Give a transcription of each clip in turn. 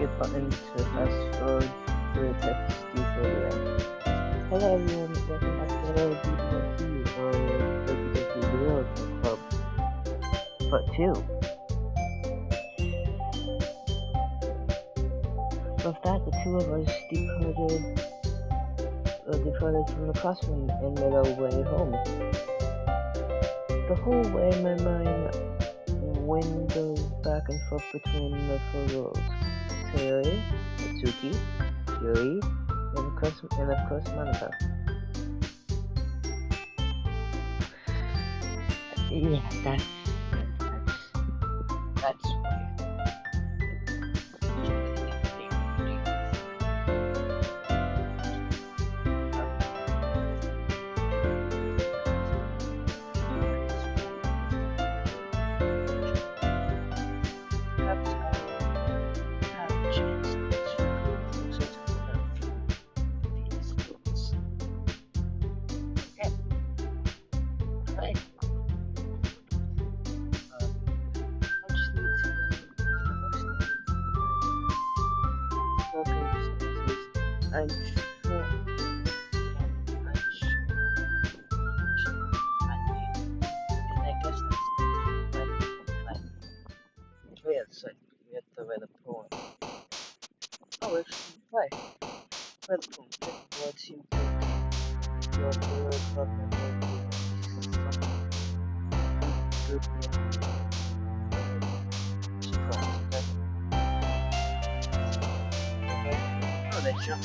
skip button to fast forward through the text you further in. Hello everyone, welcome back to another Doki Doki or Doki Doki Real Club Part 2. With that, the two of us departed from the classroom and made our way home. The whole way my mind windowed back and forth between the four girls. Sayori, Natsuki, Yuri, and of course Monica. Yeah, that's weird. I'm sure. And I guess that's yeah, it's like you have to write a poem. Oh, it's play. Write a poem. What seems to be your favorite book good oh, that's your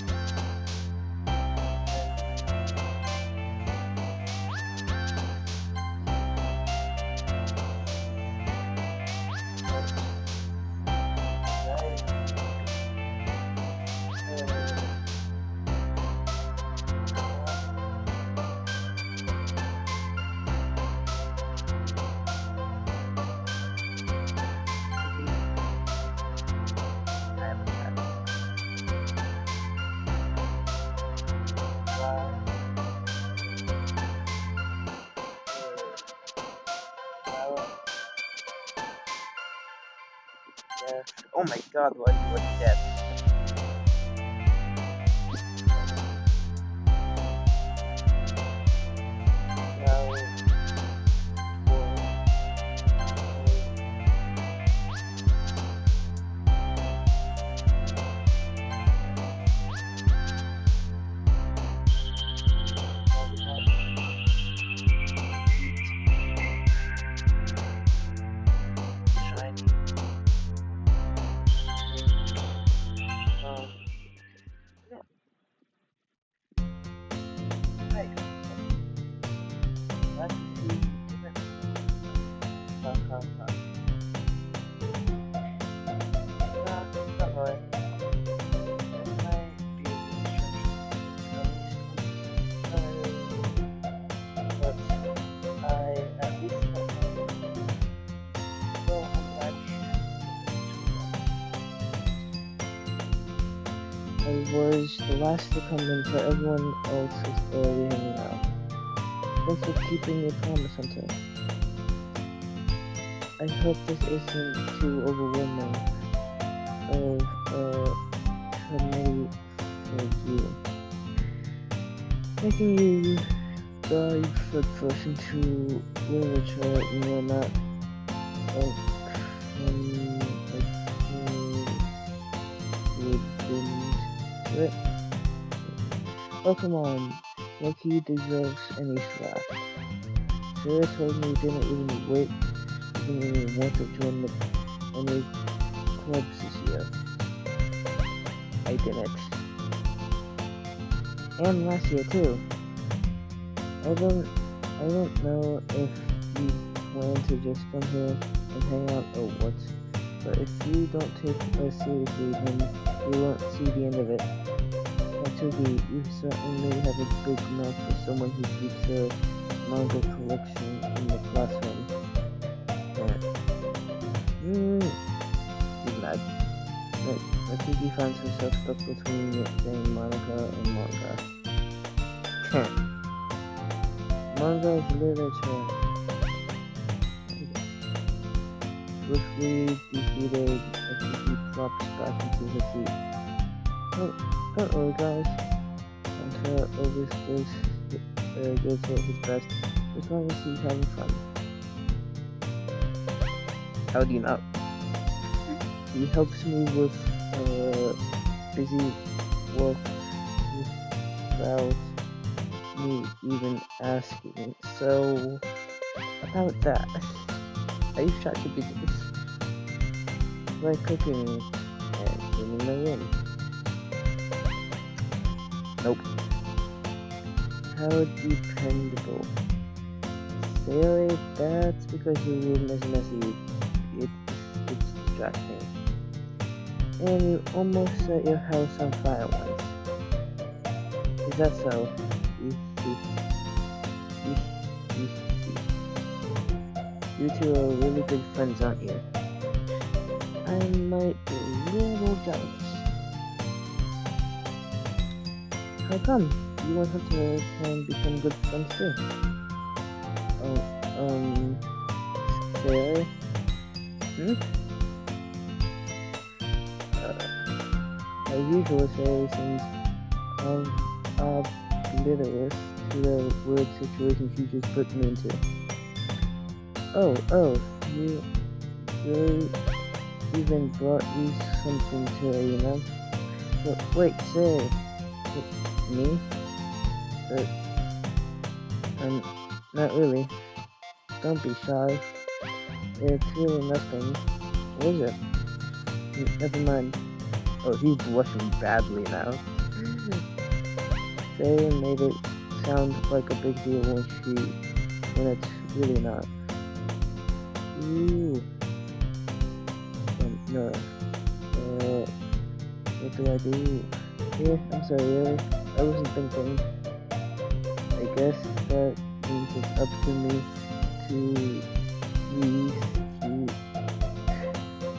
oh my god, what that? I was the last to come in, so everyone else is already hanging out. Thanks for keeping your promise, Hunter. I hope this isn't too overwhelming of a committee for you. Making you dive first into literature and you're not it. Oh come on, Loki deserves any slack. Sarah told me you didn't even want to join any clubs this year. I didn't. And last year too. I don't know if you plan to just come here and hang out or what, but if you don't take us seriously, then we won't see the end of it. Natsuki, you certainly have a big mouth for someone who keeps a manga collection in the classroom. He's mad. Natsuki finds herself stuck between saying Monica and manga. Manga is literature. swiftly defeated as he flops back into her seat. Don't worry, guys. Hunter always gives it his best, as long as he's having fun. How do you know? He helps me with busy work without me even asking. So, about that, I use ChatGPT by cooking and cleaning my room. Nope. How dependable. Really? That's because your room is messy. It's distracting. And you almost set your house on fire once. Is that so? You two are really good friends, aren't you? I might be a little jealous. How come? You and Hunter can become good friends too. Sarah? As usual, Sarah seems oblivious to the weird situations you just put me into. You really even brought you something today, you know? But wait, Sarah, me? Not really. Don't be shy. It's really nothing. What is it? Never mind. Oh, he's blushing badly now. Sarah made it sound like a big deal when it's really not. Ooh. No. What do I do? Yeah, I'm sorry, I wasn't thinking. I guess that means it's up to me to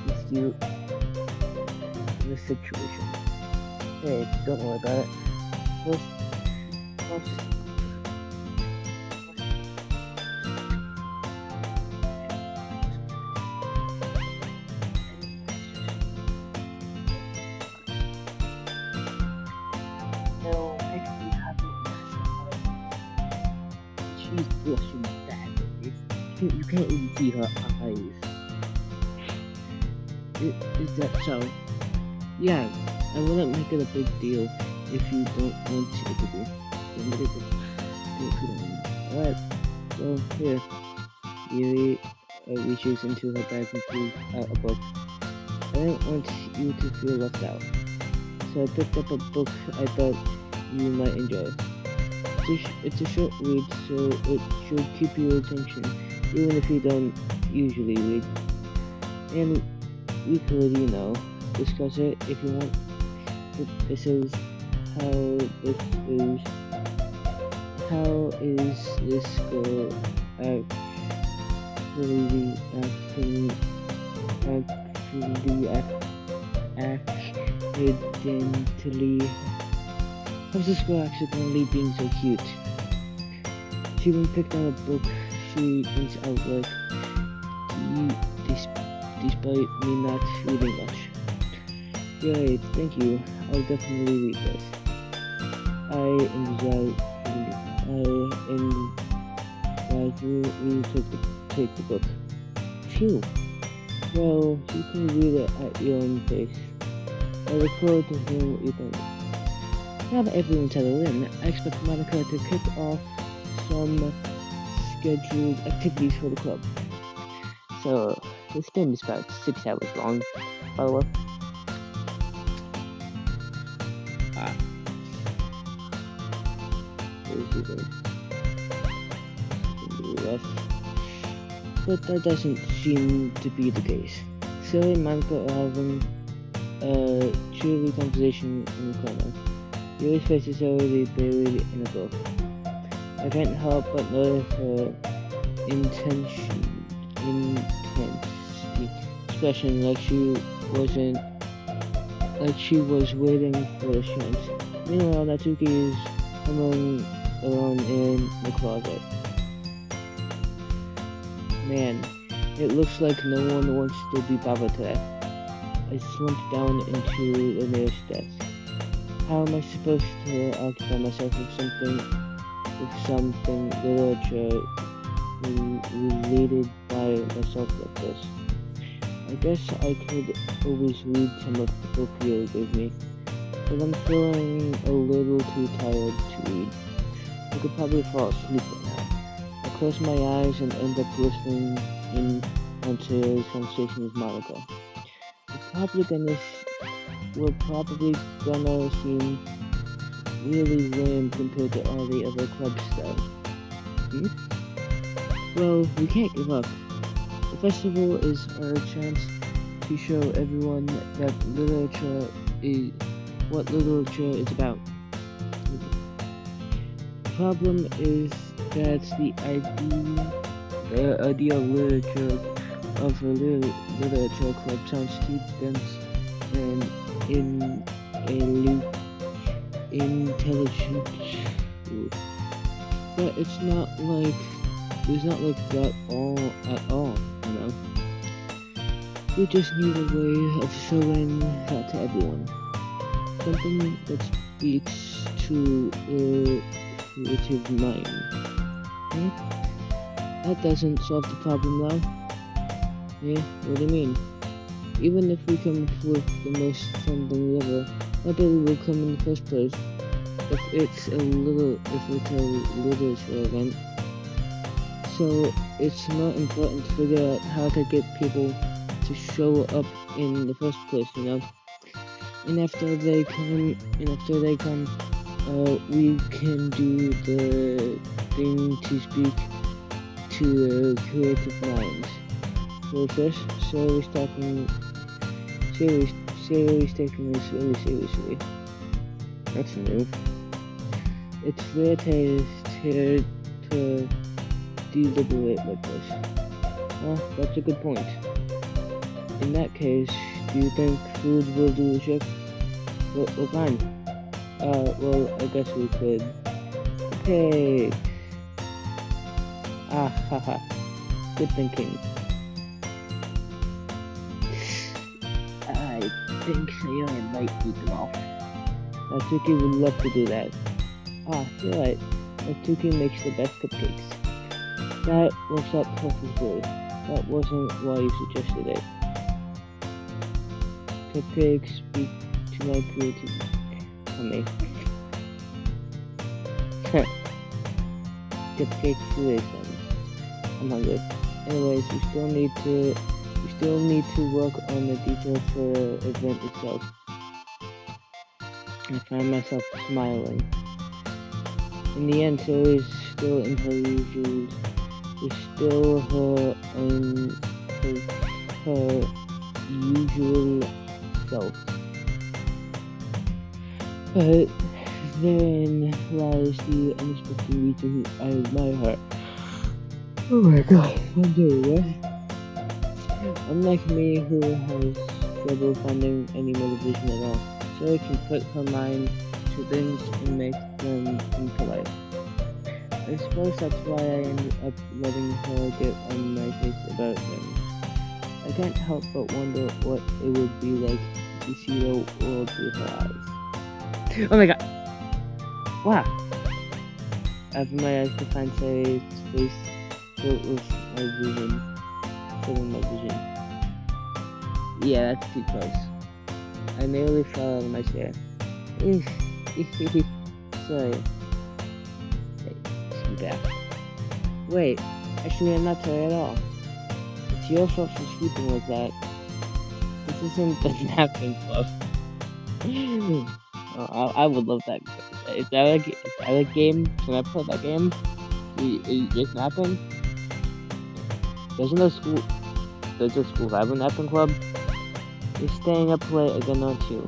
rescue the situation. Hey, don't worry about it. Plus, she's blushing badly. You can't even see her eyes. Is that so? Yeah, I wouldn't make it a big deal if you don't want it to be. Don't make it do if you don't want. Alright, well, here. Yuri reaches into her bag and pulls out a book. I didn't want you to feel left out, so I picked up a book I thought you might enjoy. It's a short read, so it should keep your attention, even if you don't usually read. And we could, discuss it if you want. But this is how is this girl how's this girl accidentally being so cute? She even picked out a book she thinks out like, despite me not reading much. Yay, thank you. I'll definitely read this. I enjoy you take the book. Phew. Well, you can read it at your own pace. I look forward to hearing what you think. Now that everyone's settled in, I expect Monica to kick off some scheduled activities for the club. So, this game is about 6 hours long, by the way. But that doesn't seem to be the case. Silly and Monica are having a cheery conversation in the corner. Yuri's face is already buried in a book. I can't help but notice her intense expression, like she was waiting for a chance. Meanwhile, Natsuki is humming around in the closet. Man, It looks like no one wants to be bothered today. I slumped down into the nearest desk. How am I supposed to occupy myself with something literature related by myself like this? I guess I could always read some of the book you gave me, but I'm feeling a little too tired to read. I could probably fall asleep right now. I close my eyes and end up listening in on Sarah's conversation with Monica. We're probably gonna seem really lame compared to all the other club stuff. Well, we can't give up. The festival is our chance to show everyone that what literature is about. The problem is that the idea of a literature club sounds too dense and intelligent. But it's not like that at all, you know. We just need a way of showing that to everyone. Something that speaks to a creative mind. That doesn't solve the problem though. Yeah, what do you mean? Even if we come up with the most fun thing ever, nobody will come in the first place if it's a literature event. So it's not important to figure out how to get people to show up in the first place, you know. And after they come, we can do the thing to speak to the creative minds. So first, Sarah's taking this really seriously. That's new. It's rare to deliberate like this. Well, that's a good point. In that case, do you think food will do the trick? Well, fine. Well, I guess we could. Okay. Ah, haha. Good thinking. I think Sayori might eat them all. Natsuki would love to do that. Ah, you're right. Natsuki makes the best cupcakes. That works out perfectly. That wasn't why you suggested it. Cupcakes speak to my creativity. Cupcakes today, son. I'm hungry. Anyways, we still need to work on the details for the event itself. I find myself smiling. In the end, Sarah is still in her usual, is still her usual self. But therein lies the unexpected reason I admire her. Oh my god, I'm doing what? Unlike me, who has trouble finding any motivation at all, Sarah can put her mind to things and make them come to life. I suppose that's why I ended up letting her get on my face about things. I can't help but wonder what it would be like to see the world through her eyes. Oh my god! Wow! I opened my eyes to find Sarah's face filled with my vision. Yeah, that's too close. I nearly fell out of my chair. Sorry. Hey, scoot back. Wait, actually I'm not sorry at all. It's your fault for sleeping like that. This isn't the napping club. Oh, I would love that. Is that a game? Can I play that game? You just napping? There's a school rival napping club. You're staying up late again, aren't you?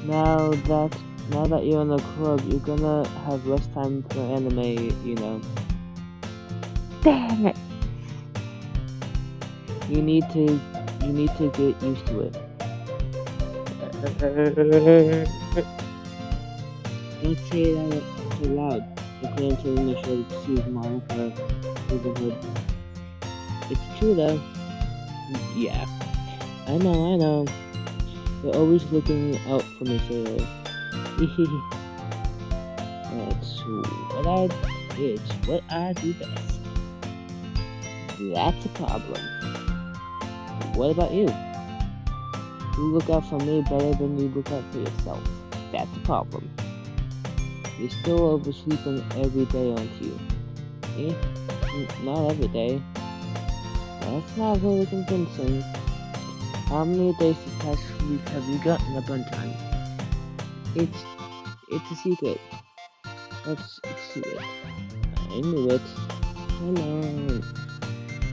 Now that you're in the club, you're gonna have less time for anime, you know. Damn it! You need to get used to it. Don't say that too loud. The grandchildren are sure to see Monica through the hood. It's true though. Yeah, I know. You're always looking out for me, sailor. It's what I do best. That's a problem. What about you? You look out for me better than you look out for yourself. That's a problem. You're still oversleeping every day, aren't you? Eh? Not every day. That's not very convincing. How many days this past week have you gotten up on time? It's a secret. It's a secret. I knew it. Come on.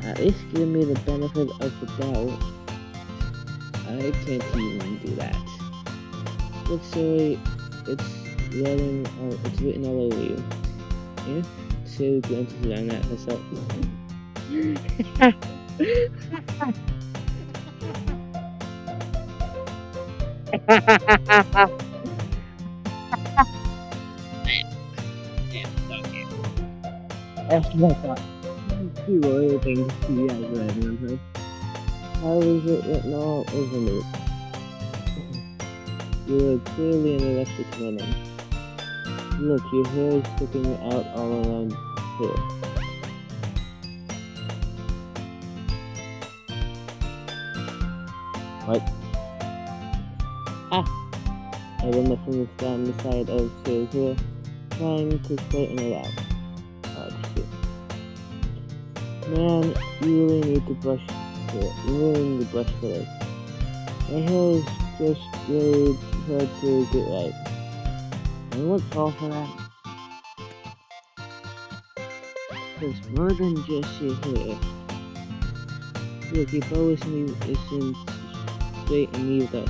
At least give me the benefit of the doubt. I can't even do that. Let's say it's written all over you. Yeah? Sue glances around at herself. That's what I thought. Two royal things you guys read on her. How is it written all over me? You are clearly an electric running. Look, your hair is sticking out all around here. What? Ah! I run my fingers down the side of Sale's hair, trying to straighten it out. Oh, shit. Man, you really need to brush it. You really need to brush for this. My hair is just really hard to get right. And what's all for that? There's more than just your hair. Look, your bow isn't straight and either.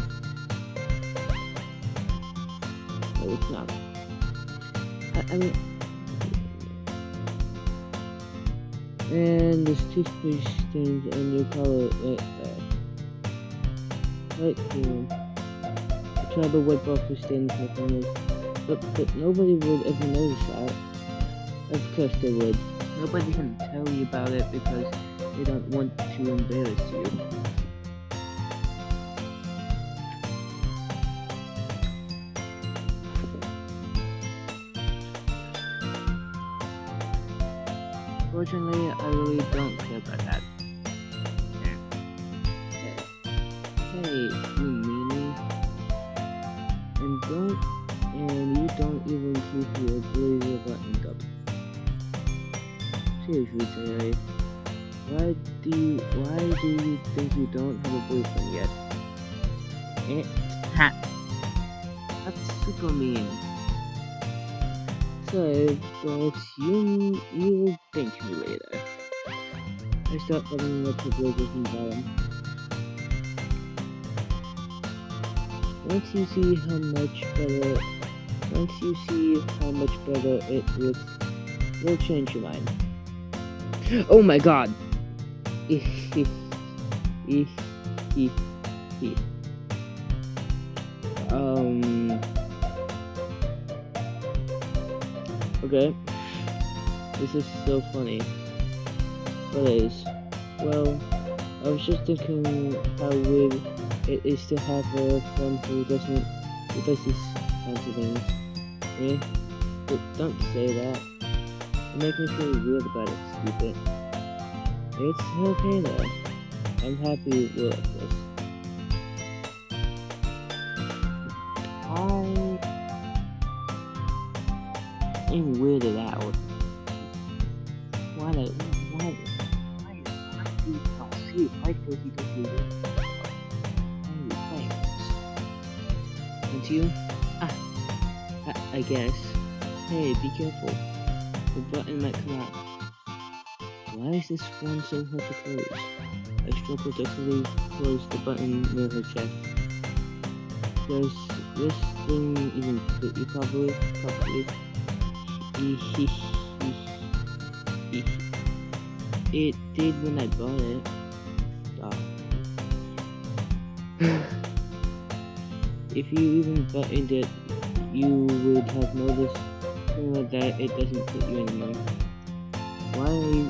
No, it's not. I mean... And there's toothpaste stains on your collar right there. Right here. I tried to wipe off the stains with my fingers, but nobody would ever notice that. Of course they would. Nobody can tell you about it because they don't want to embarrass you. Fortunately, I really don't care about that. Hey, you meanie. And you don't even keep your blazer buttoned up. Seriously, Terry. Why do you think you don't have a boyfriend yet? Ha! That's super mean. Sorry, but you'll thank me later. I start buttoning up the blazer from the bottom. Once you see how much better it looks, you'll change your mind. Oh my god! Okay. This is so funny. What is? Well, I was just thinking how weird it is to have a friend who does these kinds of things. Yeah? But don't say that. You make me feel weird about it, stupid. It's okay though. I'm happy we're like this. I'm weirded out. Why do you not see it? Why Doki Doki do this? Why are you playing this? And you? I guess. Hey, be careful. The button might come out. Why is this one so hard to close? I struggle to close the button near her chest. Does this thing even fit you properly? It did when I bought it. If you even buttoned it, you would have noticed that it doesn't fit you anymore. What are you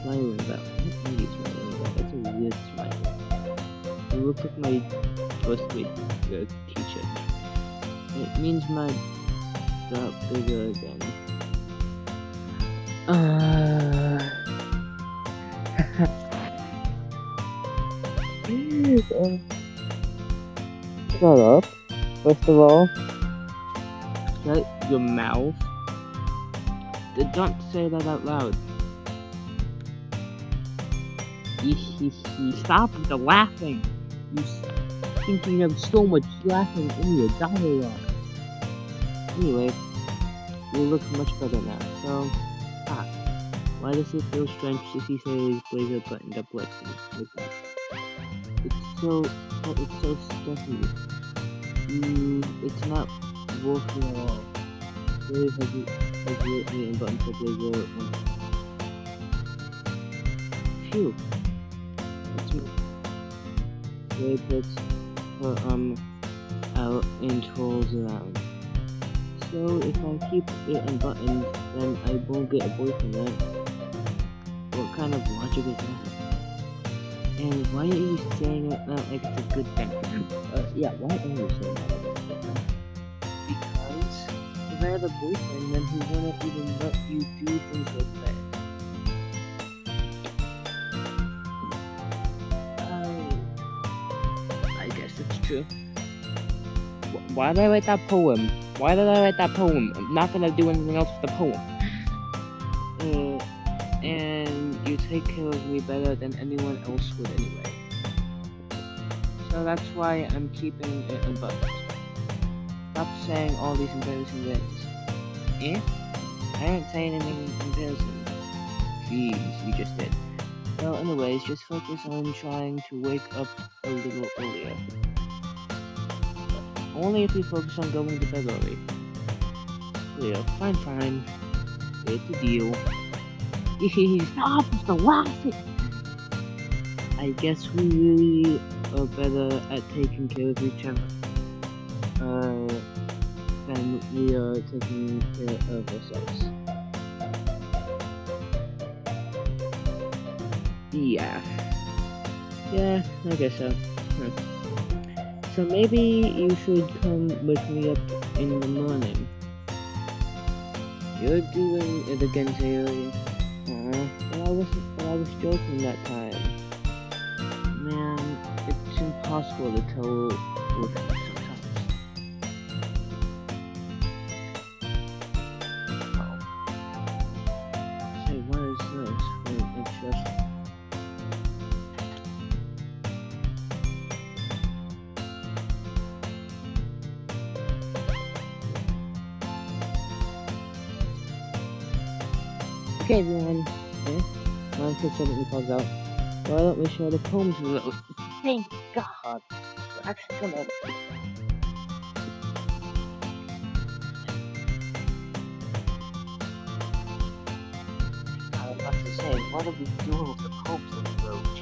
smiling about? What are you smiling about? That's a weird smile. You look like my first grade teacher. It means my got bigger again. Shut up. First of all, shut your mouth. Don't say that out loud. Stop with the laughing. You thinking of so much laughing in your dialogue. Anyway, you look much better now. So, why does it feel strange to see his blazer buttoned up like that? It's so stuffy. It's not working at all. Very hesitantly unbuttoned the blazer once. Phew. Ray puts her out and twirls around. So if I keep it unbuttoned, then I won't get a boyfriend, right? What kind of logic is that? And why are you saying it like it's a good thing? Yeah, why are you saying that like it's a good thing? Because if I had a boyfriend, then he wouldn't even let you do things like that. I guess it's true. Why did I write that poem? Why did I write that poem? I'm not gonna do anything else with the poem. And you take care of me better than anyone else would anyway. So that's why I'm keeping it unbuttoned. Stop saying all these embarrassing things. Eh? I didn't say anything embarrassing. Jeez, you just did. Well, anyways, just focus on trying to wake up a little earlier. Only if we focus on going to bed early. Yeah, fine. It's a deal. Stop with the laughing! I guess we really are better at taking care of each other than we are taking care of ourselves. Yeah, I guess so. So maybe you should come wake me up in the morning. You're doing it again, Taylor. But I was joking that time. Man, it's impossible to tell with sometimes. Oh. Say, what is this? It's just... Okay, everyone. Mom kids suddenly calls out. Why don't we share the poems with those? Thank God. We're actually gonna... I was about to say, what are we doing with the poems that we wrote?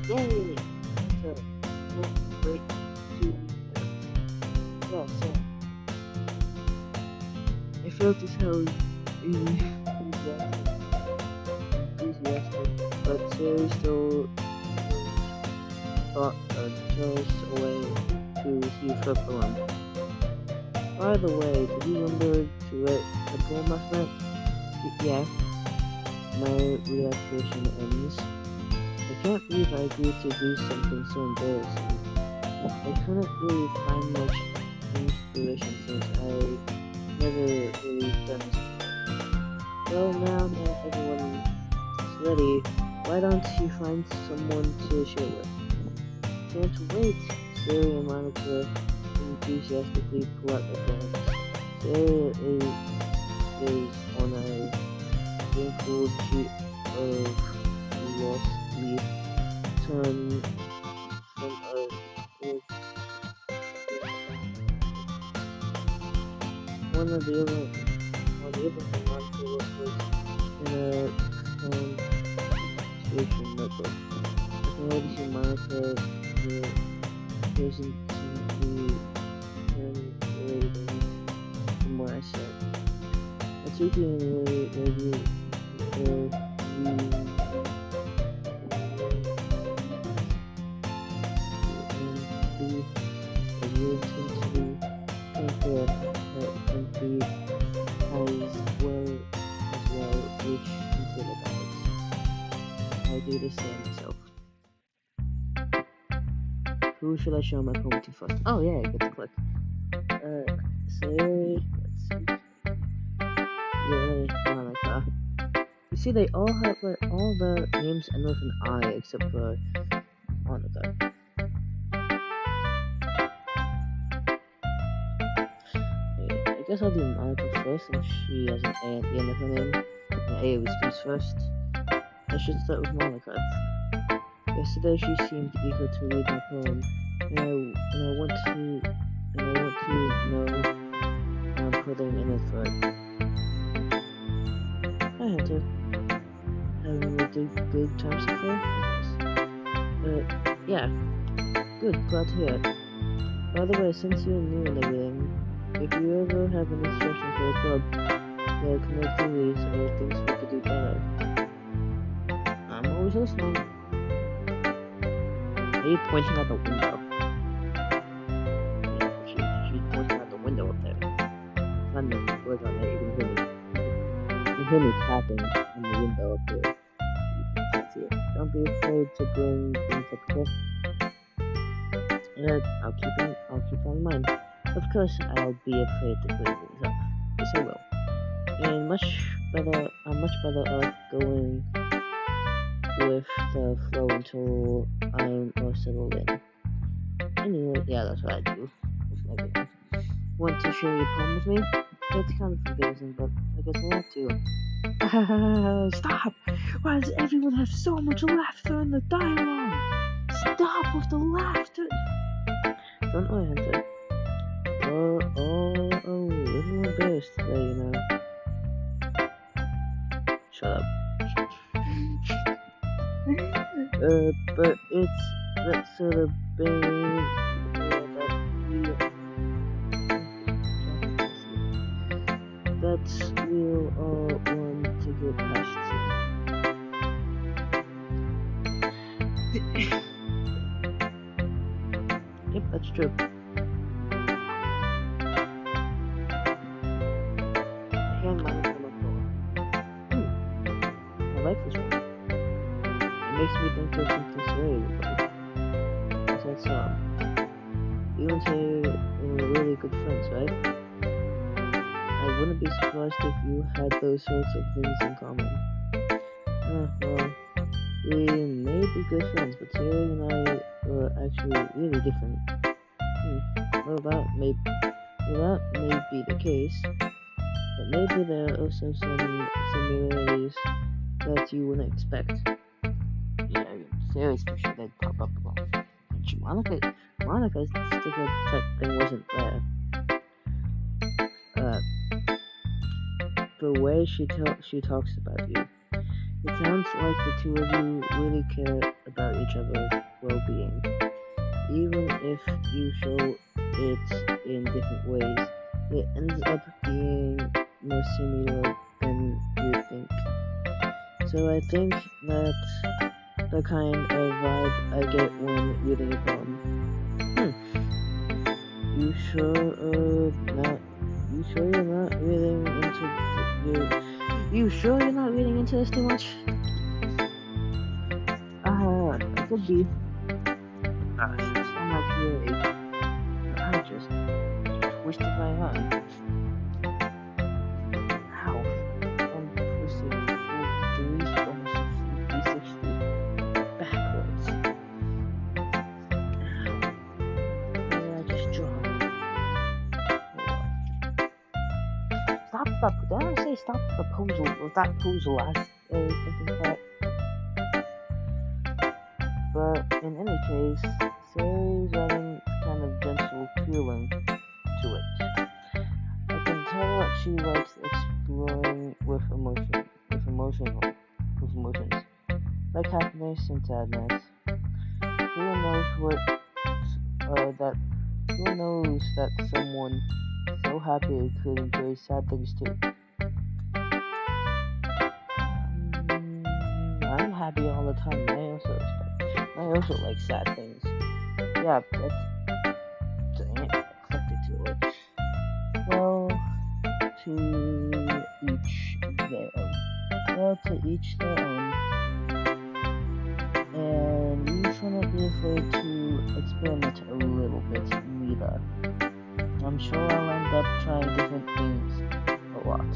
Yay! That's a great 2 minutes. Yeah, so... I felt as hell enthusiastic, but Siri still chose a way to receive her poem. By the way, did you remember to write a poem last night? Yeah. My relaxation ends. I can't believe I agreed to do something so embarrassing. I couldn't really find much inspiration since I never really done this before. Well, now that everyone is ready, why don't you find someone to share with? Can't wait! Siri and Monica enthusiastically pull out their phones. Siri is on a wrinkled sheet of lost leaf torn from a one of the other thing Monica was in a station notebook. I can already see Monica hesitantly translating from what I said. Suki anyway, you intensity compare complete as well reach into the guides. I do the same myself. Who should I show my poem to first? Oh yeah, I get to click. Sayori, let's see. Yuri, Monica. You see, they all have all the names end with an I except for Monica. I guess I'll do Monica first since she has an A at the end of her name. And A always comes first. I should start with Monica. Yesterday she seemed eager to read my poem, and I want to know I'm putting in effort. Hi Hunter. Having a good time so far? Yeah. Good, glad to hear it. By the way, since you're new and everything, if you ever have any suggestions for a club that connect theories or things we could do better, I'm always listening. Are you pointing out the window? She's pointing out the window up there. Not the words on there, you can hear me. You can hear me tapping on the window up there. You can't see it. Don't be afraid to bring things up, okay? I'll keep that in mind. Of course, I'll be afraid to bring things up. Yes, I will. And I'm much better off going with the flow until I'm more settled in. Anyway, yeah, that's what I do with everything. Want to share your poem with me? It's kind of embarrassing, but I guess I have to. Stop! Why does everyone have so much laughter in the dialogue? Stop with the laughter! Don't worry, Hunter. A little embarrassed today, you know. Shut up. But it's that sort of pain that we'll all want to get past soon. Yep, that's true. Hand mine on the floor. I like this one. It makes me think of something serious, but as I saw, you and Terry were really good friends, right? I wouldn't be surprised if you had those sorts of things in common. Well, we may be good friends, but Terry and I were actually really different. Well, that may be the case, but maybe there are also some similarities that you wouldn't expect. Yeah, seriously, for sure they'd pop up along. Monica's sticker type thing wasn't there. The way she talks about you, it sounds like the two of you really care about each other's well-being, even if you show it in different ways. It ends up being more similar than you think. So I think that's the kind of vibe I get when reading a poem. You sure you're not reading into this too much? It could be. I'm not really. I just twisted my arm. Ow. I'm twisted full almost 360 backwards. Ow. I just dropped. Stop. Did I say stop the proposal? Was that proposal last? Something like that. But in any case, Sarah's writing kind of gentle feeling to it. I can tell that she likes exploring with emotions, like happiness and sadness. Who knows that someone so happy could enjoy sad things too. happy all the time, and I also like sad things. Yeah, that's dang it, I clicked it too late. Well, to each their own. Well, to each their own. And you shouldn't be afraid to experiment a little bit neither. I'm sure I'll end up trying different things a lot.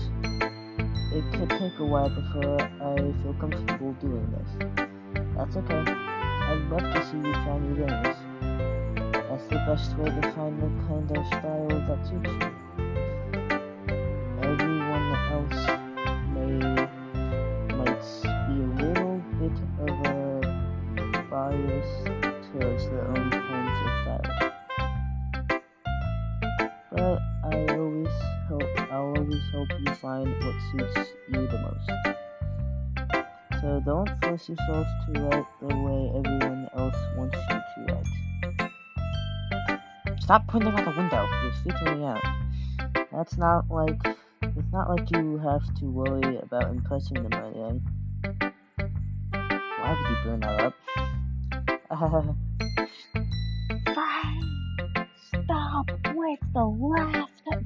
It could take a while before I feel comfortable doing this. That's okay. I'd love to see you try new things. That's the best way to find the kind of style that suits you. Everyone else might be a little bit of a bias towards their own kinds of style. But I'll always help you find what suits you the most. So don't force yourself to write the way everyone else wants you to write. Stop pointing out the window. You're freaking me out. It's not like you have to worry about impressing them or anything. Why would you bring that up? Fine. Stop with the laughter.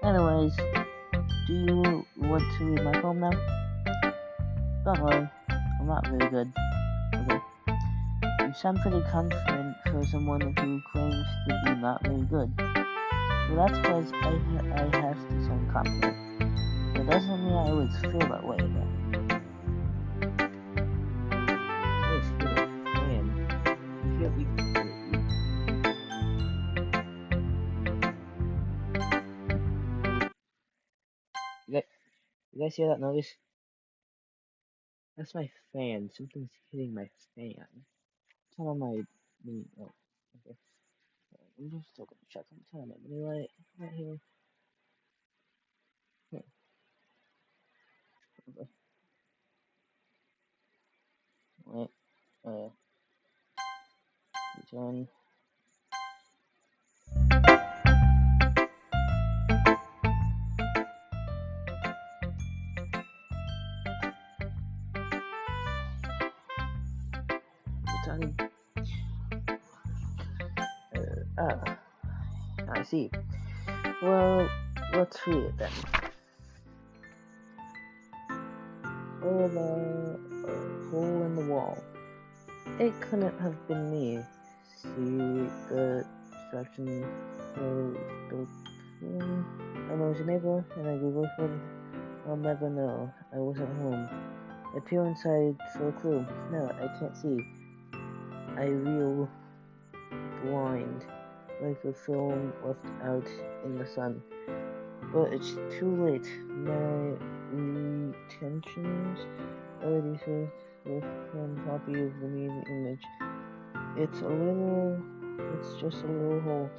Anyways, do you want to read my poem now? Don't worry, I'm not very good. Okay. You sound pretty confident for someone who claims to be not very good. Well, that's because I have to sound confident. But it doesn't mean I always feel that way, though. Yes, man. You feel weak. You guys hear that noise? That's my fan. Something's hitting my fan. Turn on my mini. Oh, okay. I'm just still gonna check. I'm turning my mini light right here. Here. Okay. Wait. Return. Returning. I see. Well, let's read it then. Oh, the hole in the wall. It couldn't have been me. See the distraction built. I was a neighbor, and I Googled for. I'll never know. I wasn't home. I peer inside for a clue. No, I can't see. I reel blind, like a film left out in the sun. But it's too late. My retentions already served with one copy of the main image. It's just a little hole.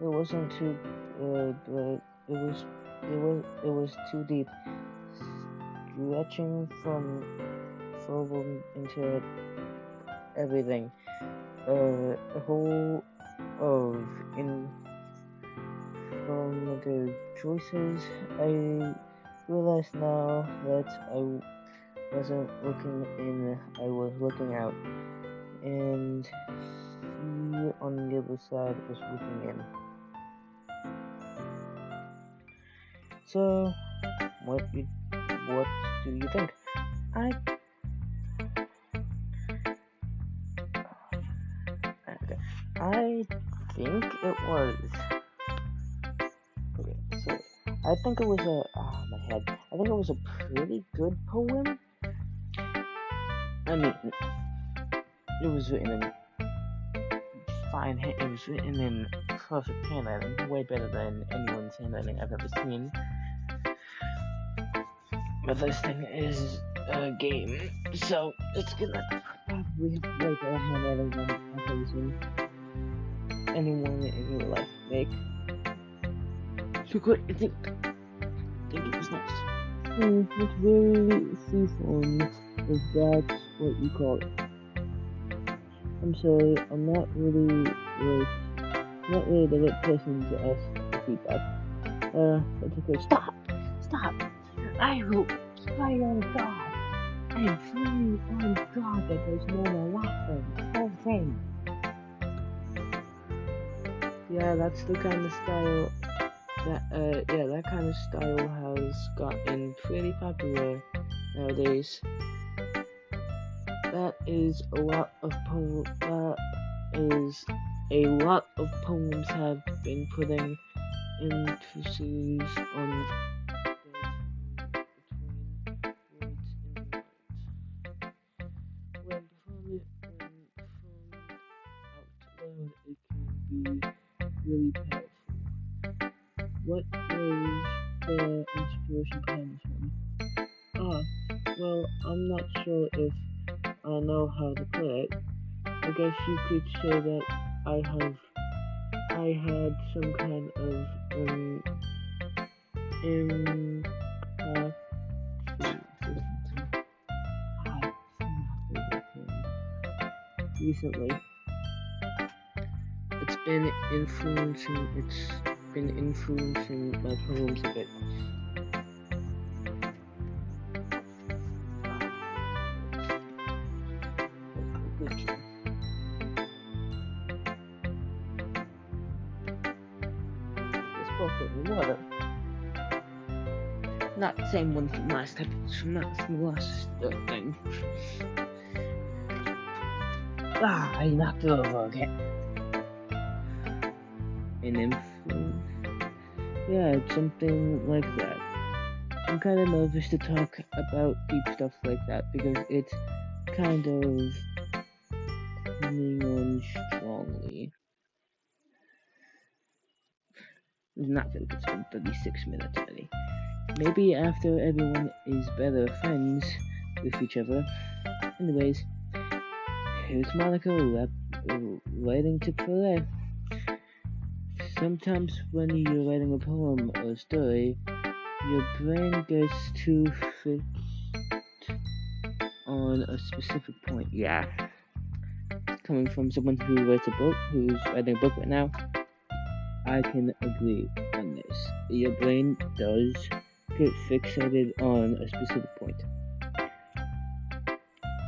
It wasn't too but it was too deep, stretching from forward into everything. A hole of informative choices. I realize now that I wasn't looking in, I was looking out, and he on the other side was looking in. So, what do you think? I think it was. Okay, so I think it was my head. I think it was a pretty good poem. I mean, it was written in fine. It was written in perfect handwriting, way better than anyone's handwriting I've ever seen. But this thing is a game, so it's gonna probably have way better handwriting than I've ever seen anyone in real life make. So good, I think it was nice. It's very freeform, if that's what you call it. I'm sorry, I'm not really the right person to ask for feedback. That's okay. stop. I will swear on God. I swear on God that there's no more laughing. This whole thing. Yeah, that's the kind of style that kind of style has gotten pretty popular nowadays. That is a lot of poems have been putting into series on when performed out loud, it can be really powerful. What was the inspiration behind this one? Ah, well, I'm not sure if I know how to put it. I guess you could say that I had some kind of impact recently. It's been influencing my poems a bit. This bucket of water. Not the same one from last time. Not from the last thing. Ah, I knocked it over again. An influence? Yeah, it's something like that. I'm kind of nervous to talk about deep stuff like that because it's kind of coming on strongly. It's not good. It's been 36 minutes already. Maybe after everyone is better friends with each other. Anyways, here's Monica writing tip for that. Sometimes when you're writing a poem or a story, your brain gets too fixed on a specific point. Yeah. Coming from someone who's writing a book right now, I can agree on this. Your brain does get fixated on a specific point.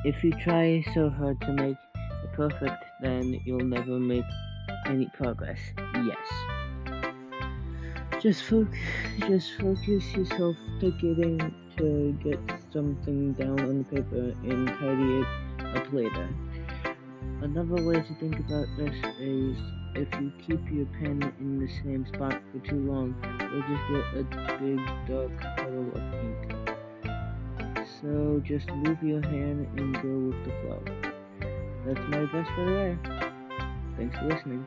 If you try so hard to make it perfect, then you'll never make any progress. Yes. Just focus yourself to get something down on the paper and tidy it up later. Another way to think about this is if you keep your pen in the same spot for too long, you'll just get a big dark puddle of ink. So just move your hand and go with the flow. That's my advice for today. Thanks for listening.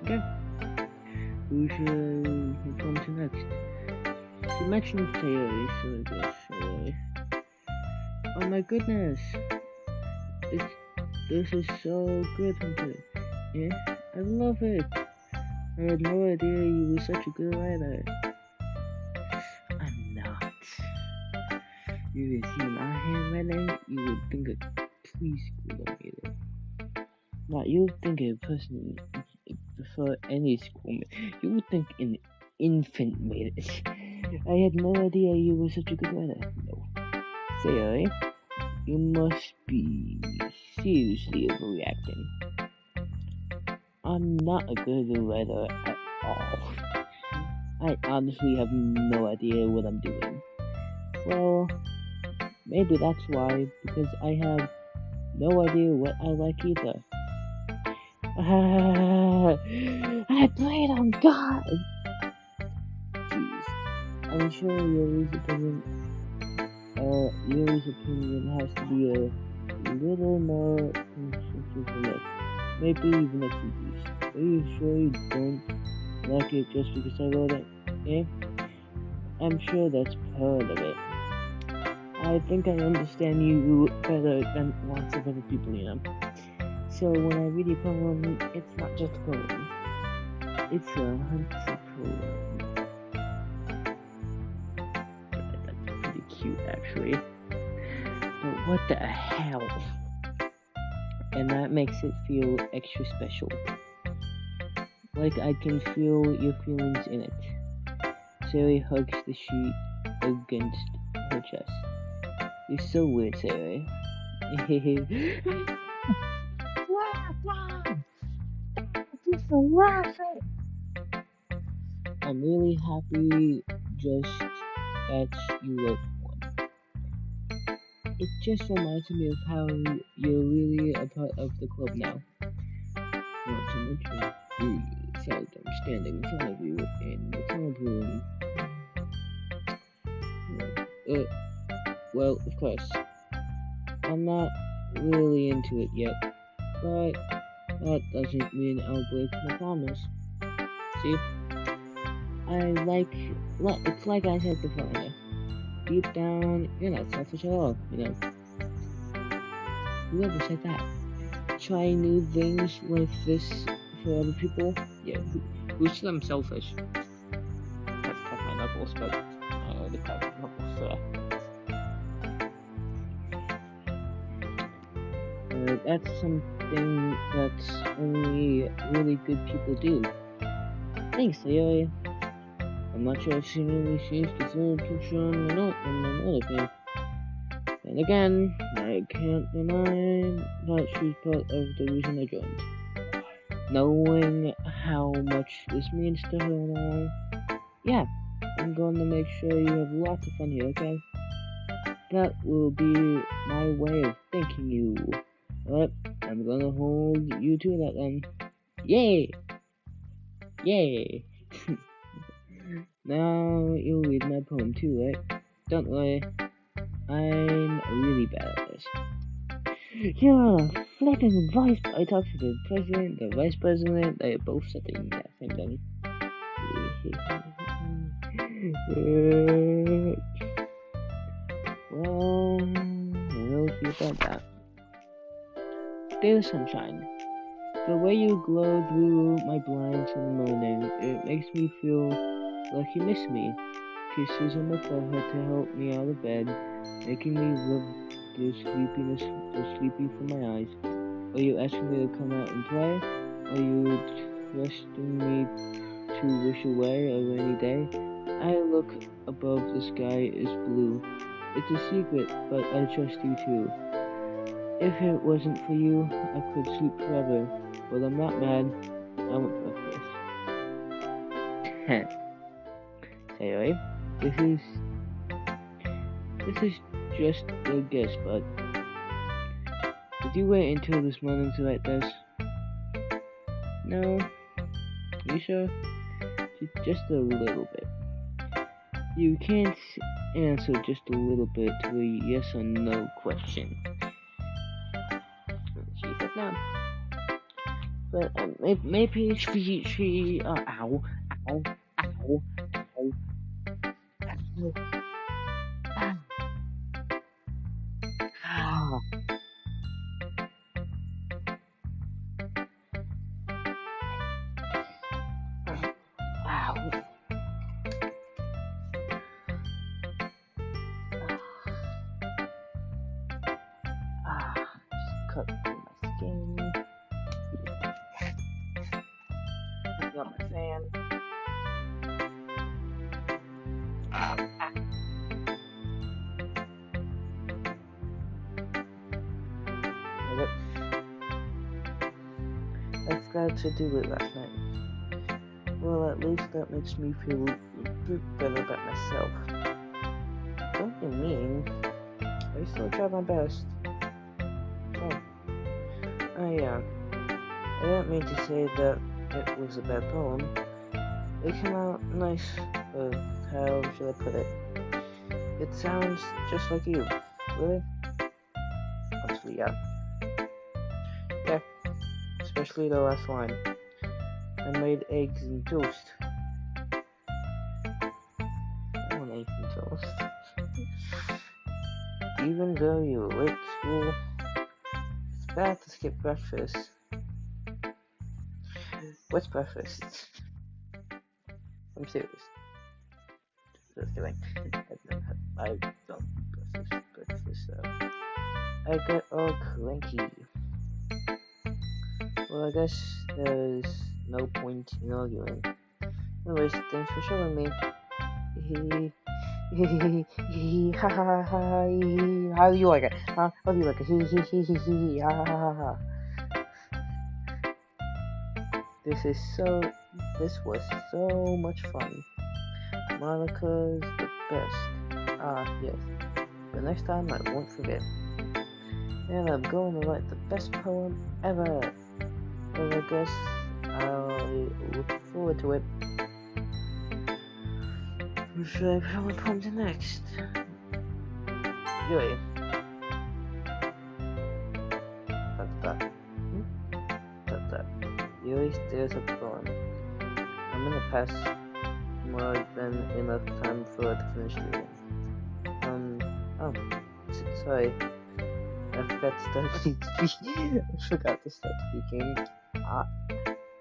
Okay. Who should come to next? You mentioned Theory, so I guess oh my goodness! This is so good, Hunter. Yeah, I love it. I had no idea you were such a good writer. I'm not. You would see my handwriting, you would think a preschooler made it. Not you would think a person before any school. You would think an infant made it. I had no idea you were such a good writer. No. Say, you must be seriously overreacting. I'm not a good writer at all. I honestly have no idea what I'm doing. Well, maybe that's why, because I have no idea what I like either. I played on God! Jeez. I'm sure Yuri's opinion has to be a little more constructive than this. Maybe even a 2 piece. Are you sure you don't like it just because I wrote it? Eh? I'm sure that's part of it. I think I understand you better than lots of other people, you know. So when I read a poem, it's not just a poem. It's a hunty poem. That's pretty cute, actually. But what the hell? And that makes it feel extra special. Like I can feel your feelings in it. Sayori hugs the sheet against her chest. You're so weird, Sayori. Just laughing. I'm really happy just that you wrote one. It just reminds me of how you're really a part of the club now. Not to mention, you felt I'm standing in front of you in the club room. Well, of course, I'm not really into it yet, but that doesn't mean I'll break my promise. See? It's like I said before, deep down, you're not selfish at all, you know. Whoever said that? Trying new things like this for other people? Yeah, who's them selfish? Have to cut my knuckles, but the cut knuckles there. That's something that only really good people do. Thanks, Leo. I'm not sure if she really sees the full picture on another thing. And again, I can't deny that she's part of the reason I joined. Knowing how much this means to her and all, yeah, I'm going to make sure you have lots of fun here, okay? That will be my way of thanking you. But I'm gonna hold you to that then. Yay! Yay! Now you'll read my poem too, right? Don't worry, I'm really bad at this. You're a flipping vice. I talked to the president, the vice president. They both said the exact same thing. Well, we'll see about that. Dear sunshine, the way you glow through my blinds in the morning, it makes me feel like you miss me. Kisses on my forehead to help me out of bed, making me rub the sleepy from my eyes. Are you asking me to come out and play? Are you trusting me to wish away a rainy day? I look above, the sky is blue. It's a secret, but I trust you too. If it wasn't for you, I could sleep forever, but I'm not mad. I want breakfast. Anyway, this is just a guess, but did you wait until this morning to write this? No? You sure? Just a little bit. You can't answer just a little bit to a yes or no question. She said no. But maybe she ow, ow, ow, ow, ow. Ow. Just cut through my skin. Got my fan. I forgot to do it last night. Well, at least that makes me feel a bit better about myself. Don't you mean? I still try my best. Oh yeah. I didn't mean to say that it was a bad poem. It came out nice, but how should I put it? It sounds just like you. Really? Honestly, yeah. Yeah. Especially the last line. I made eggs and toast. I want eggs and toast. Even though you were late to school, it's bad to skip breakfast. What's breakfast? I'm serious. Just kidding. I don't breakfast, so I got all cranky. Well, I guess there's no point in arguing. Anyways, thanks for showing me. Ha ha ha ha. How do you like it? Huh? How do you like it? Ha ha ha ha. This was so much fun. Monica's the best. Ah, yes. But next time I won't forget. And I'm going to write the best poem ever. And I guess I'll look forward to it. Who should I put my poem to next? Yuri. Yuri stares at the poem. I'm gonna pass more than enough time for it to finish reading. Oh, sorry. I forgot to start speaking. I forgot to start speaking.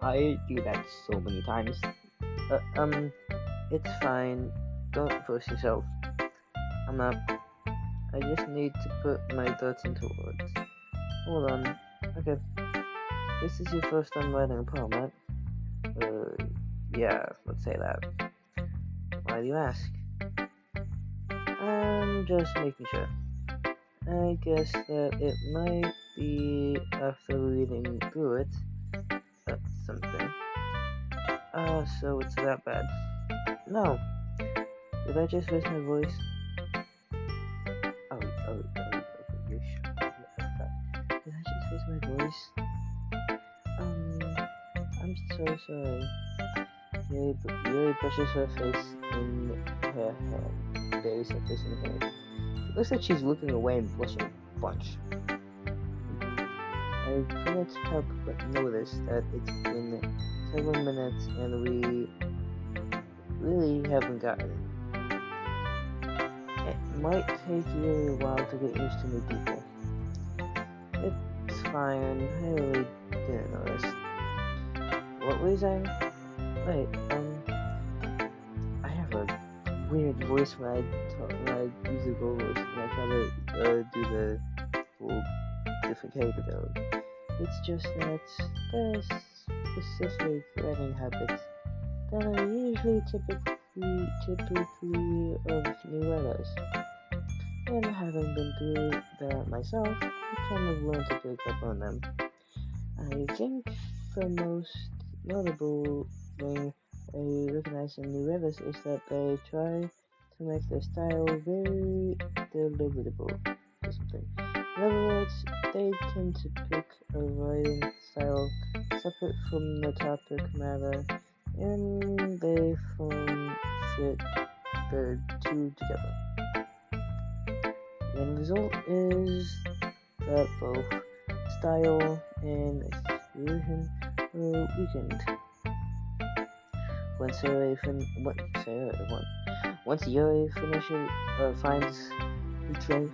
I do that so many times. It's fine. Don't force yourself. I'm not. I just need to put my thoughts into words. Hold on. Okay. This is your first time writing a poem, right? Yeah, let's say that. Why do you ask? I'm just making sure. I guess that it might be after reading through it. That's something. So it's that bad. No. Did I just raise my voice? Oh, you're sure? Did I just raise my voice? I'm so sorry. Yuri brushes her face in her hair. Buries her face in her hair. It looks like she's looking away and blushing a bunch. I couldn't help but notice that it's been several minutes and we really haven't gotten it. It might take you a while to get used to new people. It's fine, I really didn't notice. What were you saying? Wait, I have a weird voice when I use the Go voice, when I try to do the whole different character dialogue. It's just that there's specific writing habits that are usually typically of new writers. And having been through that myself, I kind of learned to pick up on them. I think the most notable thing I recognize in new writers is that they try to make their style very deliverable or something. In other words, they tend to pick a writing style separate from the topic matter, and they fit the two together. The end result is that both style and execution are weakened. Once Yuri finishes finds the train.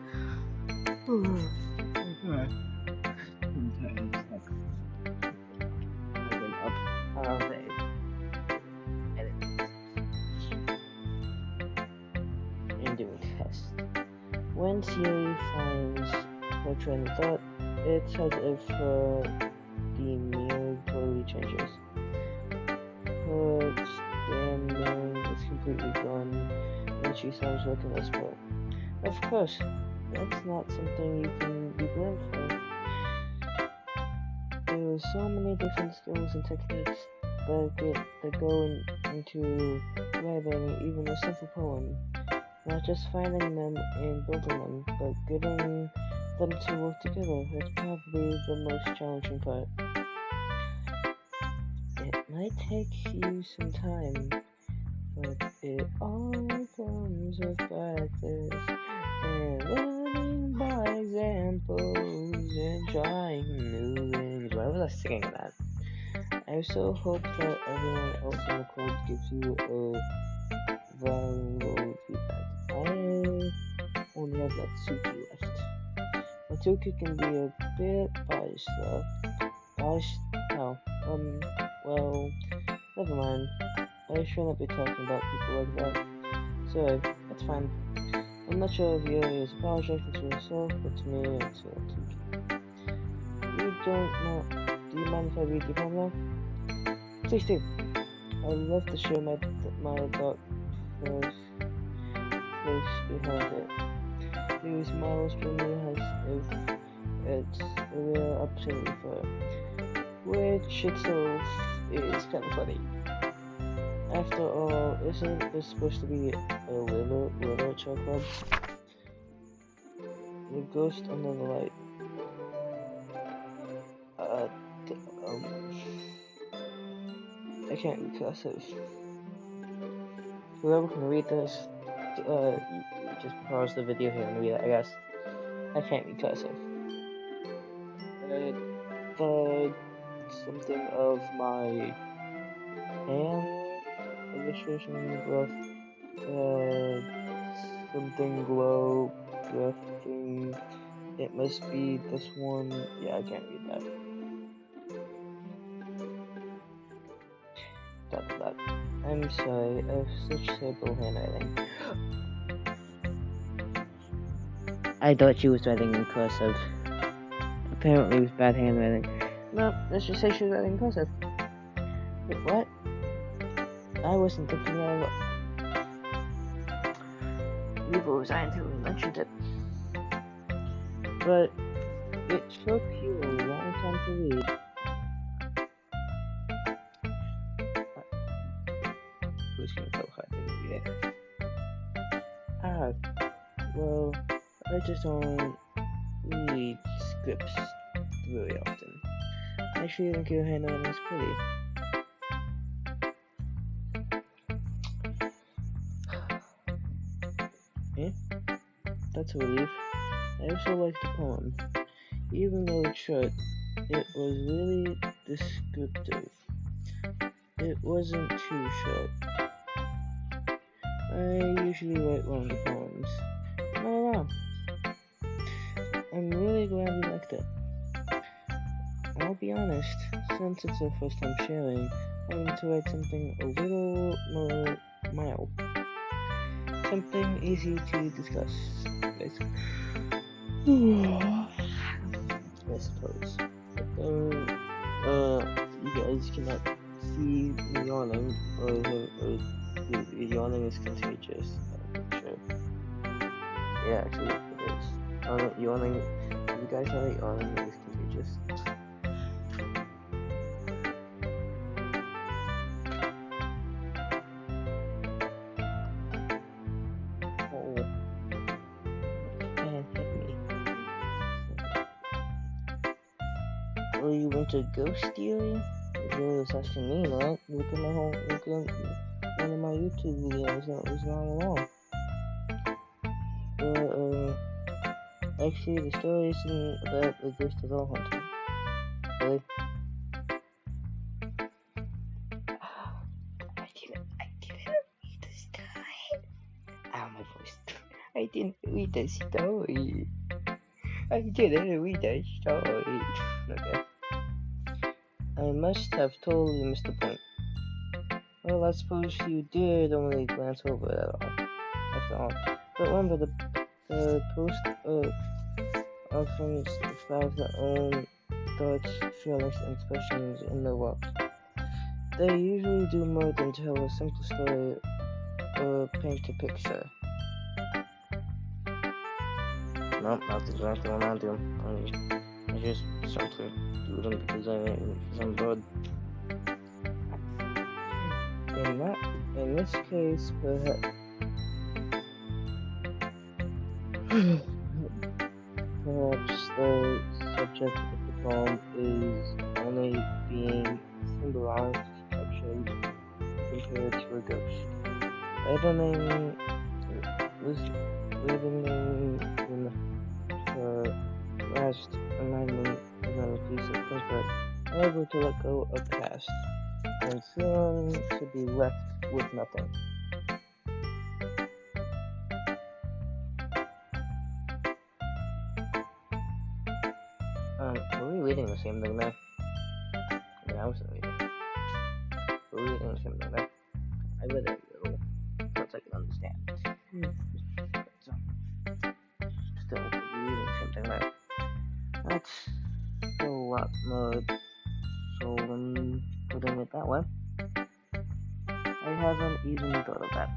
I've been up all day editing and doing tests. Once Yuri finds her train of thought, it's as if her demeanor totally changes. Her stammering is completely gone, and she sounds like an expert. Of course, that's not something you can be blamed for. There are so many different skills and techniques that go into writing even a simple poem. Not just finding them and building them, but getting them to work together is probably the most challenging part. It might take you some time, but it all comes with practice and learning by examples and trying new things. Why was I singing that? I so hope that everyone else in the club gives you a valuable feedback. I only have Natsuki left. Natsuki can be a bit biased though. Biased? No. Well, never mind. I shouldn't be talking about people like that. Sorry, that's fine. I'm not sure if Yuri is apologizing to herself, but to me, it's Natsuki. Do you mind if I read your poem now? Please do. I'd love to share my thought first. close behind it. These models for me as if it's a real opportunity for it, which itself is kind of funny. After all, isn't this supposed to be a literature club? The ghost under the light. Uh, um, I can't be cursive. Whoever can read this, just pause the video here and read it, I guess. I can't be cursive. The something of my hand illustration growth, something glow grafting. It must be this one. Yeah, I can't read that. That. I'm sorry, I have such terrible handwriting. I thought she was writing in cursive. Apparently it was bad handwriting. No, let's just say she was writing in cursive. Wait, what? I wasn't thinking of... We were resigned until we mentioned it. But it took you a long time to read. Who's gonna tell her I didn't read it? Ah, well, I just don't read scripts very often. I actually think your handwriting is pretty. Eh? That's a relief. I also liked the poem. Even though it's short, it was really descriptive. It wasn't too short. I usually write longer poems. No. I'm really glad you liked it. I'll be honest, since it's our first time sharing, I wanted to write something a little more mild. Something easy to discuss, basically. I suppose. You guys cannot see me yawning, or yawning is contagious. I'm sure. Yeah, actually, it is. Yawning, you guys know that yawning is contagious. Oh, can't hit me. Oh, you went to ghost theory? You was asking me, right? Look at one of my YouTube videos that was long along. Actually, the story isn't about the ghost at all, hunter. Really? I didn't read the story. Ow, my voice. I didn't read the story. Okay. I must have totally missed the point. Well, I suppose you did only glance over it after all. But remember, the post often describes their own thoughts, feelings, and expressions in their work. They usually do more than tell a simple story or paint a picture. Nope, that's exactly what I do. I just simply do them because I'm bored. In this case, perhaps the subject of the poem is only being symbolized options compared to a ghost. Living in her last alignment is a piece of comfort, able to let go of the past, and soon to be left with nothing. Were we reading the same thing there? I mean, I wasn't reading. Were we reading the same thing there? I read it a little, so I can understand. But, still, we're reading the same thing there. That's a lot more soul than putting it that way. I haven't even thought of that.